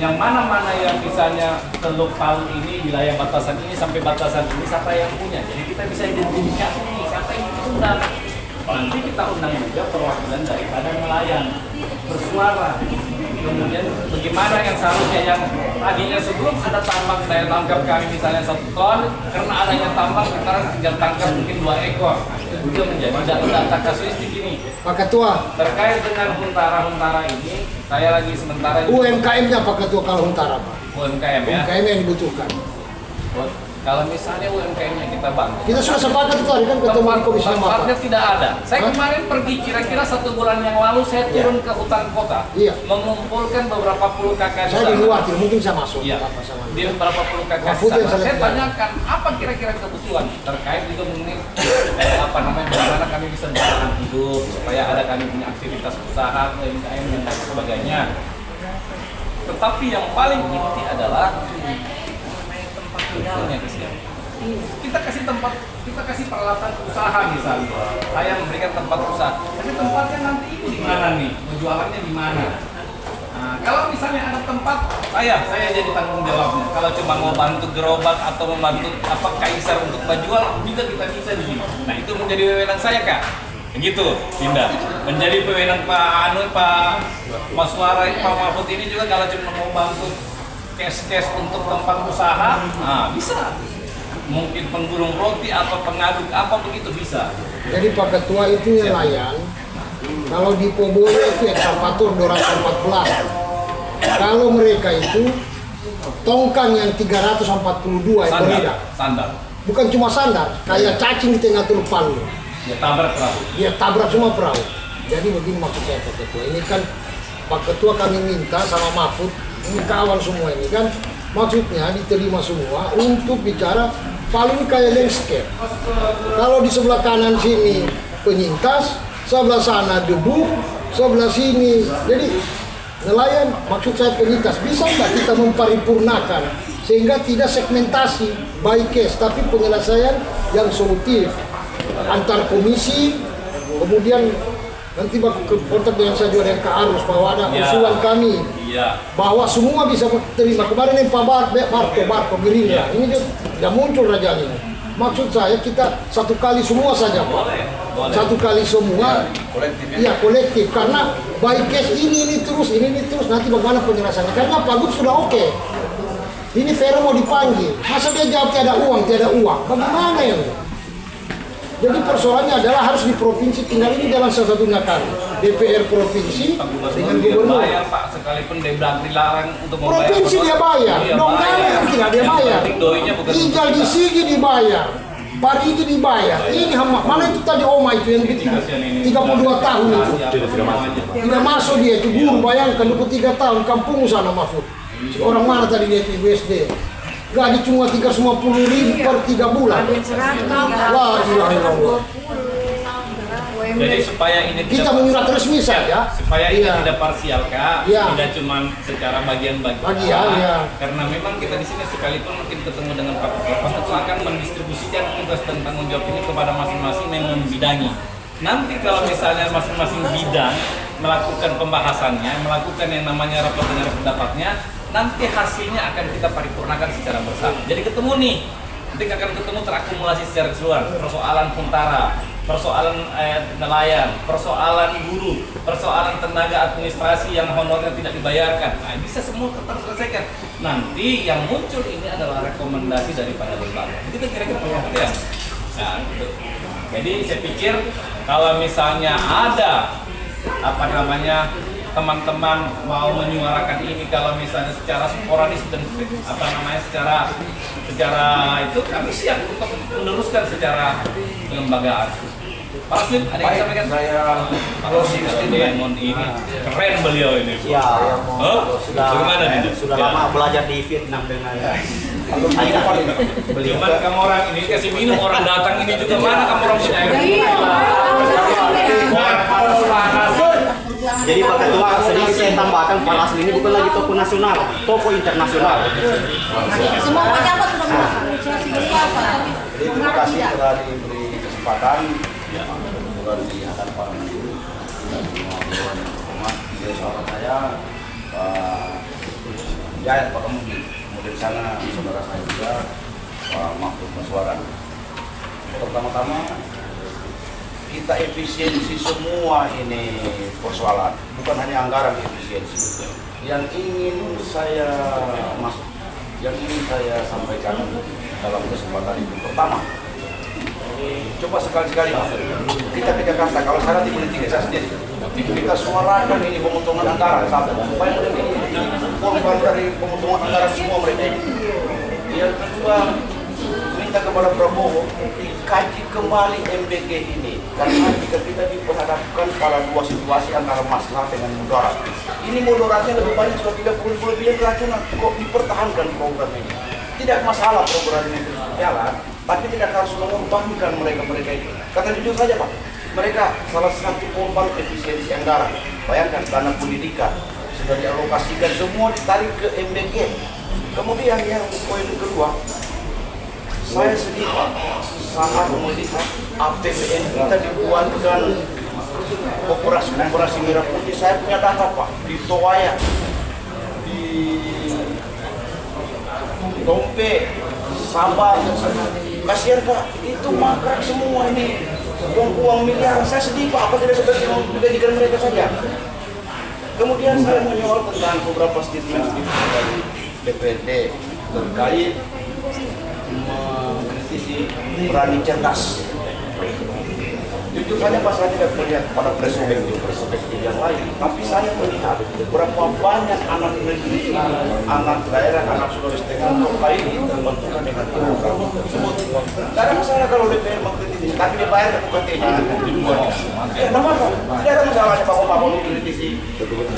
[SPEAKER 9] Yang mana-mana yang misalnya Teluk Palu ini, wilayah batasan ini sampai batasan ini siapa yang punya. Jadi kita bisa identifikasi nih siapa yang undang. Nanti kita undang juga perwakilan daripada nelayan bersuara. Kemudian bagaimana yang seharusnya yang tadinya sebelum ada tambang daya tangkap kami misalnya 1 ton, karena adanya tambang sekarang tinggal tangkap mungkin 2 ekor. Itu juga menjadi data kasuistik ini.
[SPEAKER 2] Pak Ketua,
[SPEAKER 9] Terkait dengan huntara-huntara ini, saya lagi sementara
[SPEAKER 2] UMKM-nya Pak Ketua kalau Huntara Pak.
[SPEAKER 9] UMKM ya.
[SPEAKER 2] UMKM yang dibutuhkan.
[SPEAKER 9] Kalau misalnya UMKM-nya kita bangun,
[SPEAKER 2] Kita sudah sepakat itu hari kan ketemu komisi
[SPEAKER 9] tempatnya tidak ada. Saya kemarin pergi kira-kira 1 bulan yang lalu saya turun ke hutan kota, mengumpulkan beberapa puluh kakak di
[SPEAKER 2] Saya
[SPEAKER 9] sana.
[SPEAKER 2] di luar, mungkin saya masuk.
[SPEAKER 9] Iya. Di beberapa puluh kakak di
[SPEAKER 2] Mahfud yang
[SPEAKER 9] sana.
[SPEAKER 2] saya
[SPEAKER 9] Saya
[SPEAKER 2] lihat.
[SPEAKER 9] tanyakan apa kira-kira kebutuhan terkait juga mengenai bagaimana kami bisa bertahan hidup supaya ada kami punya aktivitas usaha UMKM dan lain sebagainya. Tetapi yang paling inti adalah tempat tinggalnya kesian. Kita kasih peralatan usaha misalnya. Saya memberikan tempat usaha. Tapi tempatnya nanti itu di mana nih? Penjualannya di mana? Nah, kalau misalnya ada tempat, saya jadi tanggung jawabnya. Kalau cuma mau bantu gerobak atau membantu kaisar untuk menjual, juga kita bisa di sini. Nah, itu menjadi wewenang saya Kak. Begitu, Dinda. Menjadi wewenang Pak Maswara, Pak Mahfud ini juga kalau cuma mau bantu cash untuk tempat usaha, bisa. Mungkin penggulung roti atau pengaduk apa begitu bisa.
[SPEAKER 2] Jadi Pak Ketua itu nelayan. Kalau di Poboyo itu ekskavator 214. Kalau mereka itu tongkang yang 342
[SPEAKER 9] sandar, sandar.
[SPEAKER 2] Bukan cuma sandar, kayak cacing di tengah Teluk Palu.
[SPEAKER 9] Dia tabrak perahu.
[SPEAKER 2] Dia tabrak semua perahu. Jadi begini maksud saya Pak Ketua. Ini kan Pak Ketua kami minta sama Mahfud, ini kawan semua ini kan. Maksudnya diterima semua untuk bicara paling kayak landscape. Kalau di sebelah kanan sini penyintas, sebelah sana debu, sebelah sini. Jadi nelayan, maksud saya penyintas, bisa nggak kita memparipurnakan sehingga tidak segmentasi by case, tapi penyelesaian yang solutif antar komisi, kemudian nanti kontak dengan saya juga dengan Kak Arus bahwa ada usulan kami bahwa semua bisa terima. Kemarin yang Pak Barto Gerindra ini juga tidak muncul Raja ini. Maksud saya kita satu kali semua saja Pak. Satu kali semua, iya kolektif. Karena by case ini terus nanti bagaimana penjelasannya? Karena Pak Gut sudah oke. Ini Vera mau dipanggil, masa dia jawab tiada uang, bagaimana ya? Jadi persoalannya adalah harus di provinsi, tinggal ini dalam salah satunya kan DPR provinsi dengan gubernur.
[SPEAKER 9] Bayar Pak, sekalipun dia dilarang untuk membayar.
[SPEAKER 2] Provinsi dia bayar, Donggala yang tidak dia bayar. Tinggal di Sigi dibayar, Parigi dibayar. Ini mana itu tadi Oma itu yang gitu 32 tahun itu. Tidak masuk dia itu guru, bayangkan 23 tahun kampung sana Mahfud. Orang mana tadi dia itu BSD? Gaji cuma 350.000 per 3 bulan. La ilaha illallah.
[SPEAKER 9] Jadi supaya ini
[SPEAKER 2] kita menyurat resmi saja.
[SPEAKER 9] Supaya ini tidak parsial Kak,
[SPEAKER 2] Iya.
[SPEAKER 9] tidak cuma secara bagian-bagian.
[SPEAKER 2] Iya.
[SPEAKER 9] Karena memang kita di sini sekalipun mungkin ketemu dengan Pak Bapak itu akan mendistribusikan tugas dan tanggung jawab ini kepada masing-masing yang membidangi. Nanti kalau misalnya masing-masing bidang melakukan pembahasannya, melakukan yang namanya rapat dengar pendapatnya, nanti hasilnya akan kita paripurnakan secara bersama. Jadi ketemu nih, nanti akan ketemu terakumulasi secara keseluruhan. Persoalan Huntara, persoalan nelayan, persoalan guru, persoalan tenaga administrasi yang honornya tidak dibayarkan. Nah, bisa semua terselesaikan. Nanti yang muncul ini adalah rekomendasi daripada lembaga. Itu kira-kira pengertian. Nah, gitu. Jadi saya pikir kalau misalnya ada teman-teman mau menyuarakan ini, kalau misalnya secara sporadis dan secara itu kami siap untuk meneruskan secara kelembagaan. Pak Aslim, ada yang sampaikan? Ini keren beliau ini.
[SPEAKER 11] Ya,
[SPEAKER 9] bagaimana nih?
[SPEAKER 11] Sudah lama belajar di Vietnam dengan
[SPEAKER 9] Cuman kamu orang ini kasih minum, orang datang ini juga mana kamu orang punya air?
[SPEAKER 11] Jadi Pak Ketua, sedikit saya tambahkan, Pak Asli ini bukan lagi toko nasional, toko internasional.
[SPEAKER 3] Semua pejabat sudah mengapresiasi beliau, Pak.
[SPEAKER 6] Terima kasih telah diberi kesempatan bukan di hadapan dulu dan semua umat. Jadi seorang saya Jaya Pak Kemudi, kemudian sana saudara saya juga Pak Mahfud Maswaran. Pertama-tama kita efisiensi semua ini persoalan, bukan hanya anggaran efisiensi. Yang ingin saya sampaikan dalam kesempatan itu, pertama, coba sekali-sekali kita ke Jakarta, kalau saya di politik saya sendiri, kita suarakan ini pemotongan anggaran, supaya ini korban dari pemotongan anggaran semua mereka ini. Yang kedua, minta kepada Prabowo dikaji kembali MBG ini, karena jika kita diperhadapkan pada dua situasi antara masalah dengan mudarat, ini mudaratnya lebih banyak, sudah 30 miliar keracunan, kok dipertahankan program ini. Tidak masalah program ini terus berjalan, tapi tidak harus mengorbankan mereka itu. Karena jujur saja Pak, mereka salah satu korban efisiensi anggaran. Bayangkan dana pendidikan sudah dialokasikan semua ditarik ke MBG. Kemudian yang poin kedua, saya sedih Pak, sangat melihat APBN kita dibuatkan operasi merah putih. Saya punya data Pak, di Toaya, di Dompe, Sabah, kasihan Pak, itu mangkrak semua ini, uang miliar. Saya sedih Pak, apa tidak sebaiknya digajikan mereka saja. Kemudian saya menyoal tentang beberapa statement dari DPRD terkait mengkritisi berani cerdas. Jujur saja Pak, saya tidak melihat pada perspektif yang lain, tapi saya melihat berapa banyak anak negeri, anak daerah, anak Sulawesi Tengah ini terbentukkan dengan program tersebut. Tidak ada masalah kalau DPR mengkritisi, tapi dibayar UKT-nya di luar. Tidak ada masalahnya Bapak mengkritisi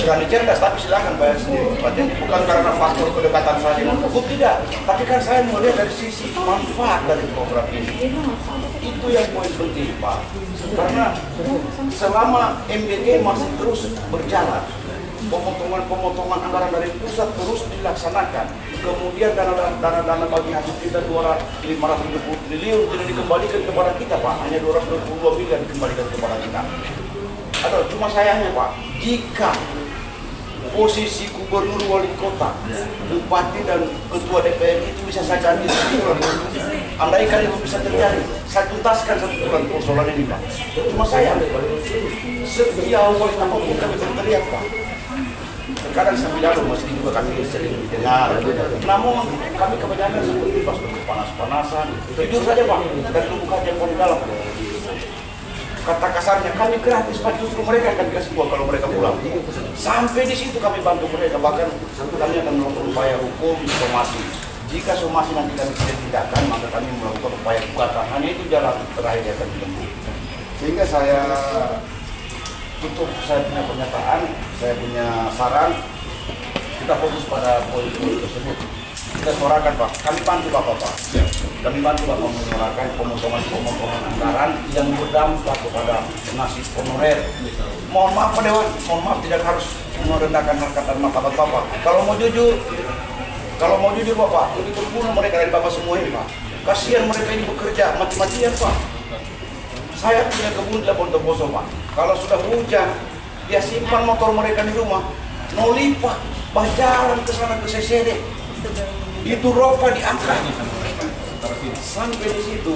[SPEAKER 6] berani cerdas, tapi silakan bayar sendiri. Berarti bukan karena faktor kedekatan saja, tidak. Tapi kan saya melihat dari sisi manfaat dari program ini. Itu yang poin penting Pak. Karena selama MBG masih terus berjalan, pemotongan anggaran dari pusat terus dilaksanakan, kemudian dana bagi hasil kita 520 triliun tidak dikembalikan kepada kita Pak, hanya 222 miliar dikembalikan kepada kita. Atau cuma sayangnya Pak, jika posisi gubernur, wali kota, bupati dan ketua DPR itu bisa saja diturun. Andaikan itu bisa terjadi, saya tuntaskan satu bulan persoalan ini Pak. Cuma saya sejauh apapun kami berteriak Pak.
[SPEAKER 14] Kadang sampai dalam meski juga kami sering dengar. Namun kami kebanyakan seperti pas panas-panasan, tidur saja Pak, dan tunggu telepon di dalam. Kata kasarnya kami gratis Pak, justru mereka akan kasih uang kalau mereka pulang. Sampai di situ kami bantu mereka, bahkan kami akan melakukan upaya hukum somasi. Jika somasi nanti kami tidak tindakan, maka kami melakukan upaya gugatan. Hanya itu jalan terakhir yang akan ditempuh. Sehingga saya tutup saya punya pernyataan, saya punya saran, kita fokus pada poin-poin tersebut. Kita suarakan Pak, kami bantu Bapak. Kami bantu Bapak menyuarakan pemotongan anggaran yang berdampak kepada nasib honorer. Mohon maaf Pak Dewan, mohon maaf tidak harus merendahkan harkat dan martabat Bapak. Kalau mau jujur Bapak, ini berguna mereka dari Bapak semua ini Pak. Kasihan mereka ini bekerja mati-matian Pak. Saya punya kebun di Bontoboso Pak. Kalau sudah hujan, dia simpan motor mereka di rumah, noli Pak, berjalan ke sana ke CCD. Itu ropa diangkat. Sampai di situ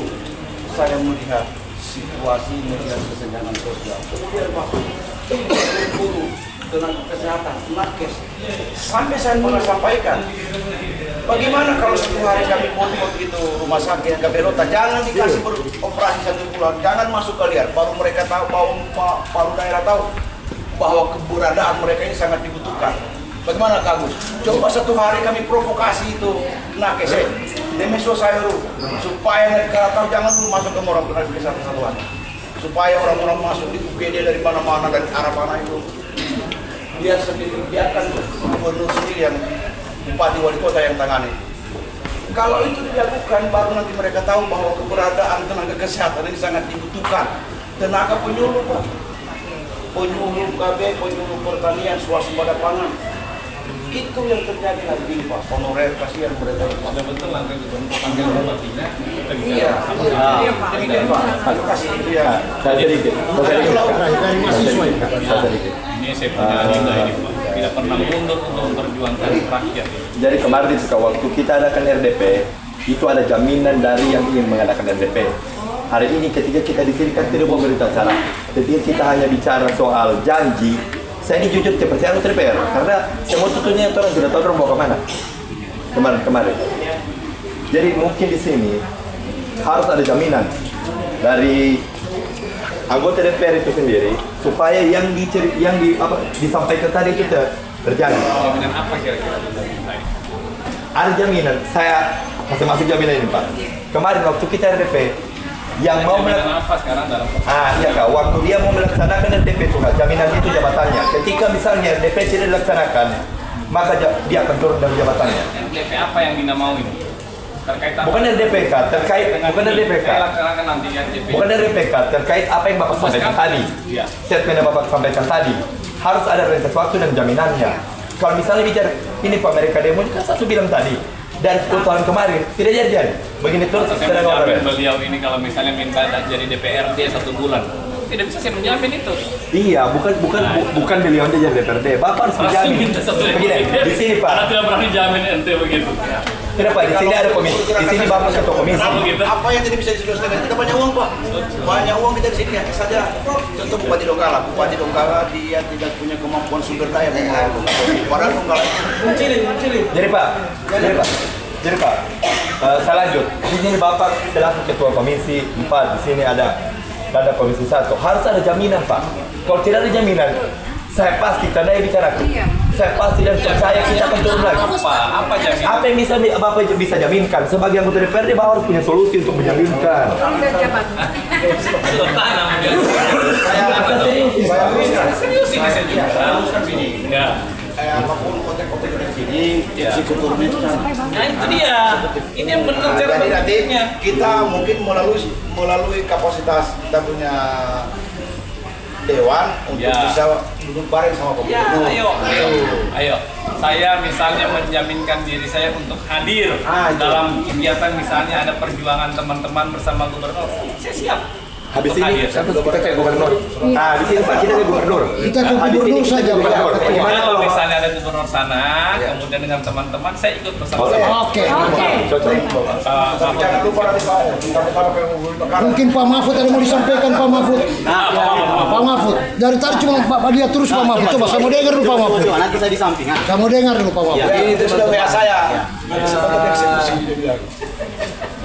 [SPEAKER 14] saya melihat situasi, melihat kesenjangan sosial. Kemudian Pak, guru, tenaga kesehatan, nakes. Sampai saya pernah sampaikan, bagaimana kalau satu hari kami pot itu rumah sakit Gaberota, jangan dikasih beroperasi 1 bulan, jangan masuk ke liar, baru mereka tahu, baru daerah tahu bahwa keberadaan mereka ini sangat dibutuhkan. Bagaimana Kak Agus? Coba satu hari kami provokasi itu nakes, demeso sayuru, supaya mereka tahu jangan dulu masuk ke orang tenaga kesehatan, supaya orang-orang masuk di UGD dari mana-mana, dari arah mana itu. Biar sendiri, biarkan gubernur sendiri yang bupati wali kota yang tangani. Kalau itu dilakukan, baru nanti mereka tahu bahwa keberadaan tenaga kesehatan ini sangat dibutuhkan. Tenaga penyuluh Pak, penyuluh KB, penyuluh pertanian, swasembada pangan. Itu yang terjadi hari ini Pak. Honorer kasihan mereka. Sudah betul langkah gubernur panggil bupatinya. Iya. Demikian Pak. Terima kasih. Iya.
[SPEAKER 10] Saya sedikit.
[SPEAKER 14] Dari mahasiswa.
[SPEAKER 9] Ini saya punya agenda ini Pak. Tidak pernah mundur untuk memperjuangkan rakyat.
[SPEAKER 10] Jadi kemarin itu waktu kita adakan RDP, itu ada jaminan dari yang ingin mengadakan RDP. Hari ini ketika kita di sini kan tidak mau berita acara. Ketika kita hanya bicara soal janji, saya ini jujur tidak percaya DPR karena semua tutupnya orang sudah tahu orang mau kemana kemarin. Jadi mungkin di sini harus ada jaminan dari anggota DPR itu sendiri supaya yang disampaikan tadi itu terjadi.
[SPEAKER 9] Jaminan apa kira-kira?
[SPEAKER 10] Ada jaminan, saya masing-masing jaminan ini Pak. Kemarin waktu kita RDP yang mau
[SPEAKER 9] jaminan apa sekarang dalam
[SPEAKER 10] iya Kak, waktu dia mau melaksanakan RDP itu Kak, jaminan itu jabatannya. Ketika misalnya RDP tidak dilaksanakan, maka dia akan turun dari jabatannya.
[SPEAKER 9] RDP apa yang Dina mau ini? Terkait apa?
[SPEAKER 10] Bukan RDP Kak, bukan RDP Kak.
[SPEAKER 9] Laksanakan nanti RDP.
[SPEAKER 10] Bukan RDP Kak, terkait apa yang Bapak sampaikan tadi.
[SPEAKER 9] Iya.
[SPEAKER 10] Statement yang Bapak sampaikan tadi. Harus ada rentas waktu dan jaminannya. Kalau misalnya bicara ini Pak mereka demo, kan satu bilang tadi. Dan 10 tahun kemarin tidak jadi. Begini terus
[SPEAKER 9] saya menjamin beliau ini kalau misalnya minta jadi DPRD 1 bulan. Tidak bisa saya menjamin itu.
[SPEAKER 10] Iya, bukan beliau aja jadi DPRD. Bapak harus menjamin. Begini, di sini Pak.
[SPEAKER 9] Karena tidak berani jamin ente begitu.
[SPEAKER 10] Tidak Pak, di sini ada komisi. Di sini Bapak ketua komisi.
[SPEAKER 14] Apa yang tidak bisa diselesaikan? Kita banyak uang Pak. Banyak uang kita di sini ya. Saja contoh Bupati Donggala. Bupati Donggala dia tidak punya kemampuan sumber daya mengelola. Padahal Donggala mencilin.
[SPEAKER 10] Jadi Pak, saya lanjut. Di sini Bapak selaku ketua komisi 4, di sini ada komisi 1. Harus ada jaminan Pak. Kalau tidak ada jaminan, saya pasti karena yang bicara. Saya pasti dan percaya kita akan turun lagi.
[SPEAKER 9] Apa jaminan?
[SPEAKER 10] Apa yang Bapak bisa jaminkan? Sebagai anggota DPRD, Bapak harus punya solusi untuk menjaminkan.
[SPEAKER 9] Serius ini saya juga. Ya.
[SPEAKER 14] Apapun konteks di sini, psikoturnya itu
[SPEAKER 9] Nah itu dia. Ini yang benar cara
[SPEAKER 14] jadi nanti kita mungkin melalui kapasitas kita punya dewan untuk bisa duduk bareng sama
[SPEAKER 9] Ya,
[SPEAKER 14] gubernur.
[SPEAKER 9] ayo. Saya misalnya menjaminkan diri saya untuk hadir dalam kegiatan misalnya ada perjuangan teman-teman bersama gubernur. Saya siap.
[SPEAKER 10] Habis ini kita kayak gubernur. Di sini Pak kita kayak gubernur.
[SPEAKER 2] Kita ke gubernur saja Pak.
[SPEAKER 9] Gimana kalau misalnya ada gubernur sana, kemudian dengan teman-teman saya ikut bersama-sama.
[SPEAKER 2] Oke. Mungkin Pak Mahfud ada mau disampaikan Pak Mahfud. Pak Mahfud, dari tadi cuma Pak dia terus Pak Mahfud. Coba saya mau dengar dulu Pak Mahfud.
[SPEAKER 11] Nanti saya di samping.
[SPEAKER 2] Saya mau dengar dulu Pak Mahfud.
[SPEAKER 11] Ini sudah WA saya.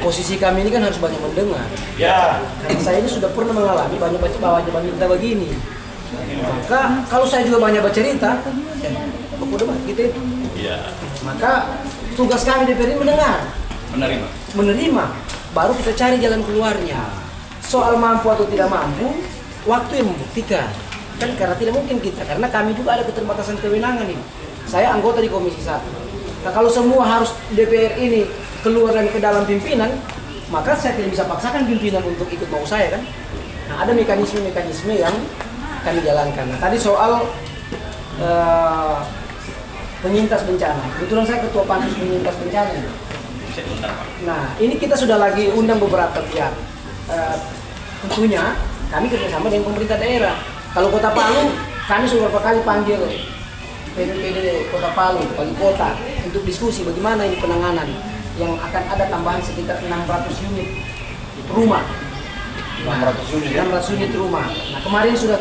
[SPEAKER 15] Posisi kami ini kan harus banyak mendengar.
[SPEAKER 11] Ya.
[SPEAKER 15] Karena saya ini sudah pernah mengalami banyak baca berita begini. Maka kalau saya juga banyak bercerita, aku debat gitu itu.
[SPEAKER 9] Iya.
[SPEAKER 15] Maka tugas kami DPR ini mendengar, menerima, baru kita cari jalan keluarnya. Soal mampu atau tidak mampu, waktu yang membuktikan. Kan karena tidak mungkin kita, karena kami juga ada keterbatasan kewenangan ini. Saya anggota di Komisi 1. Nah, kalau semua harus DPR ini keluar dan ke dalam pimpinan, maka saya tidak bisa paksakan pimpinan untuk ikut mau saya kan. Nah, ada mekanisme-mekanisme yang kami jalankan. Nah, tadi soal penyintas bencana, kebetulan saya ketua pansus penyintas bencana. Nah, ini kita sudah lagi undang beberapa pihak. Tentunya kami kerjasama dengan pemerintah daerah. Kalau Kota Palu, kami sudah beberapa kali panggil PD Kota Palu, Wali Kota untuk diskusi bagaimana ini penanganan yang akan ada tambahan sekitar 600 unit rumah. 600 unit rumah. Nah, kemarin sudah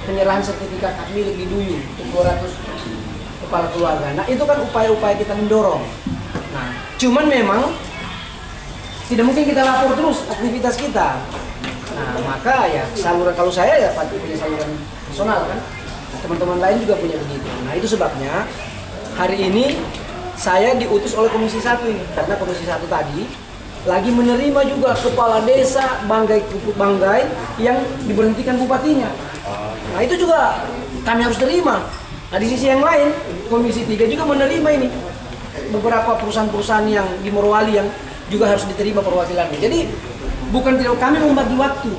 [SPEAKER 15] penyerahan sertifikat hak milik di Duyu untuk 200 kepala keluarga. Nah, itu kan upaya-upaya kita mendorong. Nah, cuman memang tidak mungkin kita lapor terus aktivitas kita. Nah, maka ya saluran, kalau saya ya pasti punya saluran personal kan. Teman-teman lain juga punya begitu. Nah, itu sebabnya hari ini saya diutus oleh Komisi 1 ini. Karena Komisi 1 tadi lagi menerima juga kepala desa Banggai yang diberhentikan bupatinya. Nah, itu juga kami harus terima. Nah, di sisi yang lain, Komisi 3 juga menerima ini. Beberapa perusahaan-perusahaan yang di Morowali yang juga harus diterima perwakilannya. Jadi, bukan tidak kami membagi waktu.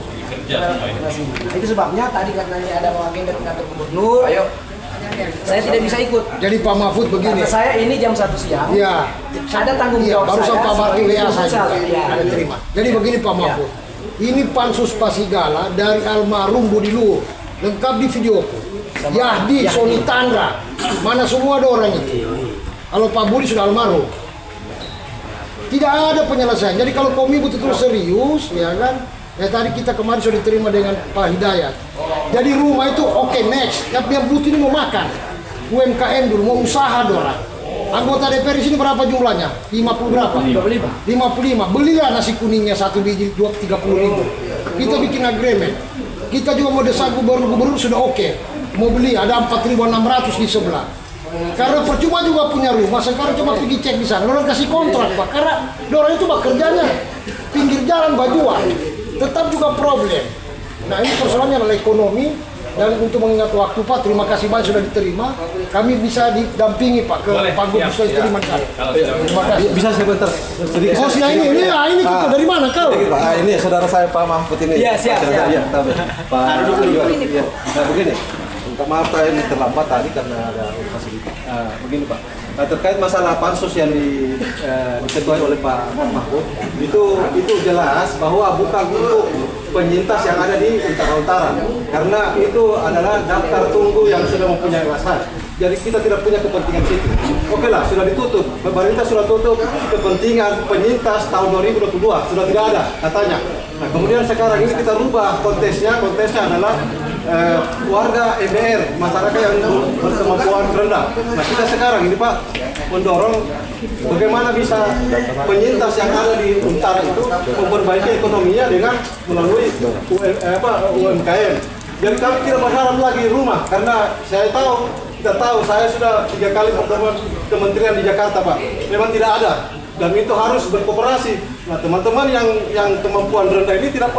[SPEAKER 15] Nah, itu sebabnya tadi karena ada agenda kantor gubernur, saya tidak bisa ikut.
[SPEAKER 2] Jadi Pak Mahfud begini.
[SPEAKER 15] Karena saya ini jam 1 siang.
[SPEAKER 2] Iya.
[SPEAKER 15] Ada tanggung jawab
[SPEAKER 2] barusan
[SPEAKER 15] saya.
[SPEAKER 2] Pak Mahfud WA saja.
[SPEAKER 15] Ya.
[SPEAKER 2] Ada terima. Jadi begini Pak Mahfud. Ini pansus Pasigala dari almarhum Budi Luhur. Lengkap di video. Yahdi, Soni Tandra. Mana semua ada orang itu. Kalau Pak Budi sudah almarhum. Tidak ada penyelesaian. Jadi kalau Komi betul-betul serius, ya kan? Ya tadi kita kemarin sudah diterima dengan Pak Hidayat. Jadi rumah itu oke, next. Tapi yang butuh ini mau makan. UMKM dulu, mau usaha dorang. Anggota DPR di sini berapa jumlahnya? 50 berapa? 55. Belilah nasi kuningnya 1 biji 30.000. Kita bikin agreement. Kita juga mau desak gubernur sudah oke. Mau beli ada 4.600 di sebelah. Karena percuma juga punya rumah, sekarang coba pergi cek di sana. Orang kasih kontrak Pak, karena orang itu bekerjanya pinggir jalan bajuan. Tetap juga problem. Nah, ini persoalannya adalah ekonomi. Dan untuk mengingat waktu Pak, terima kasih banyak sudah diterima. Kami bisa didampingi Pak ke Pak Gubernur sudah diterima kan. Terima kasih.
[SPEAKER 16] Bisa sebentar sedikit.
[SPEAKER 2] Oh, ini kita dari mana kau?
[SPEAKER 16] Ini saudara saya Pak Mahfud ini.
[SPEAKER 15] Iya, siap.
[SPEAKER 16] Pak Duduk. Nah, begini. Minta maaf saya ini terlambat tadi karena ada urgensi. Begini Pak. Nah, terkait masalah pansus yang diketuai oleh Pak Mahfud, itu jelas bahwa bukan untuk penyintas yang ada di utara, karena itu adalah daftar tunggu yang sudah mempunyai alasan. Jadi kita tidak punya kepentingan situ. Oke lah, sudah ditutup. Pemerintah sudah tutup kepentingan penyintas tahun 2022 sudah tidak ada katanya. Nah, kemudian sekarang ini kita rubah kontesnya adalah warga EBR, masyarakat yang berkemampuan rendah. Nah, kita sekarang ini Pak mendorong bagaimana bisa penyintas yang ada di utara itu memperbaiki ekonominya dengan melalui UMKM. Jadi kami tidak berharap lagi rumah, karena kita tahu saya sudah 3 kali bertemu kementerian di Jakarta Pak. Memang tidak ada. Dan itu harus berkooperasi. Nah, teman-teman yang kemampuan rendah ini tidak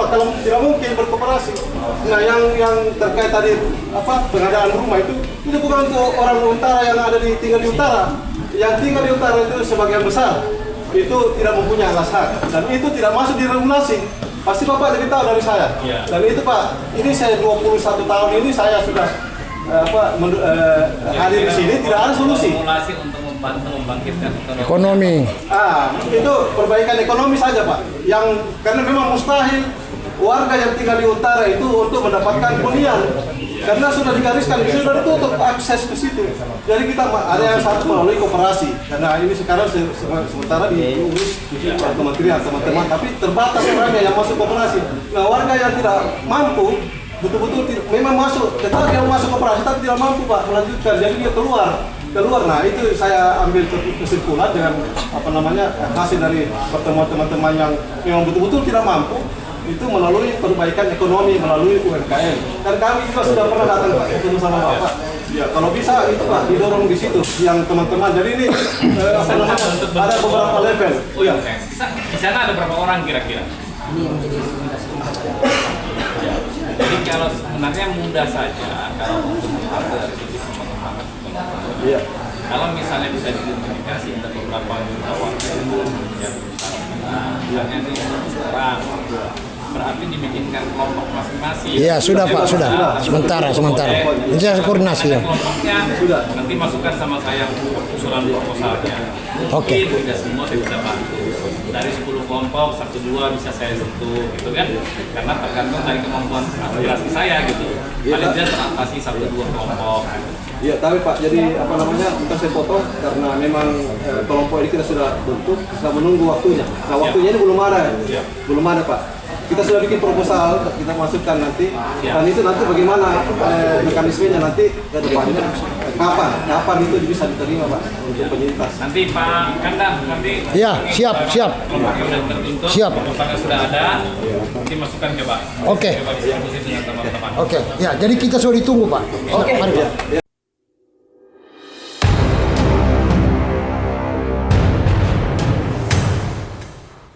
[SPEAKER 16] mungkin berkooperasi. Nah, yang terkait tadi pengadaan rumah itu bukan untuk orang utara yang tinggal di utara. Yang tinggal di utara itu sebagian besar itu tidak mempunyai alasan dan itu tidak masuk di regulasi. Pasti Bapak jadi tahu dari saya. Dan itu Pak, ini saya 21 tahun ini saya sudah hadir di sini, tidak ada solusi.
[SPEAKER 9] Untuk membantu membangkitkan
[SPEAKER 2] ekonomi.
[SPEAKER 16] Itu perbaikan ekonomi saja Pak. Karena memang mustahil warga yang tinggal di utara itu untuk mendapatkan hunian. Karena sudah digariskan, sudah ditutup akses ke situ. Jadi kita ada yang satu melalui koperasi. Karena ini sekarang sementara diurus kementerian teman-teman, tapi terbatas orangnya yang masuk koperasi. Nah, warga yang tidak mampu betul-betul memang masuk, tetapi yang masuk koperasi tapi tidak mampu Pak melanjutkan, jadi dia keluar. Nah itu saya ambil kesimpulan dengan hasil dari pertemuan teman-teman yang memang betul-betul tidak mampu itu melalui perbaikan ekonomi melalui UMKM. Dan kami juga sudah pernah datang Pak ketemu sama Bapak. Ya kalau bisa itu Pak didorong di situ yang teman-teman. Jadi ini ada beberapa level.
[SPEAKER 9] Oh ya, di sana ada berapa orang kira-kira?
[SPEAKER 15] Ini yang menjadi
[SPEAKER 9] Jadi kalau sebenarnya mudah saja kalau untuk mengatur dari sisi pengembangan.
[SPEAKER 16] Iya.
[SPEAKER 9] Kalau misalnya bisa diidentifikasi ada beberapa juta warga yang misalnya ini orang, berarti dibikinkan kelompok masing-masing.
[SPEAKER 2] Iya sudah Pak, sudah. Sementara. Ini saya koordinasi ya.
[SPEAKER 9] Kelompoknya nanti masukkan sama saya usulan proposalnya.
[SPEAKER 2] Oke.
[SPEAKER 9] Mungkin tidak semua saya bisa bantu. Dari 10 kelompok, 1-2 bisa saya sentuh gitu kan. Karena tergantung dari kemampuan aspirasi saya gitu. Paling tidak teratasi 1-2 kelompok.
[SPEAKER 16] Iya, tapi Pak, jadi kita saya potong karena memang kelompok ini kita sudah bentuk, kita menunggu waktunya. Nah, waktunya ini belum ada Pak. Kita sudah bikin proposal, kita masukkan nanti. Dan itu nanti bagaimana mekanismenya nanti ke depannya. Kapan itu bisa diterima Pak untuk penyintas?
[SPEAKER 9] Nanti Pak Kandang
[SPEAKER 2] Iya, siap.
[SPEAKER 9] kelompoknya sudah terbentuk,
[SPEAKER 2] Siap.
[SPEAKER 9] proposalnya sudah ada, nanti masukkan ke Pak.
[SPEAKER 2] Oke.
[SPEAKER 9] Coba diskusi dengan teman-teman.
[SPEAKER 2] Oke. Ya, jadi kita sudah ditunggu Pak. Mari Pak.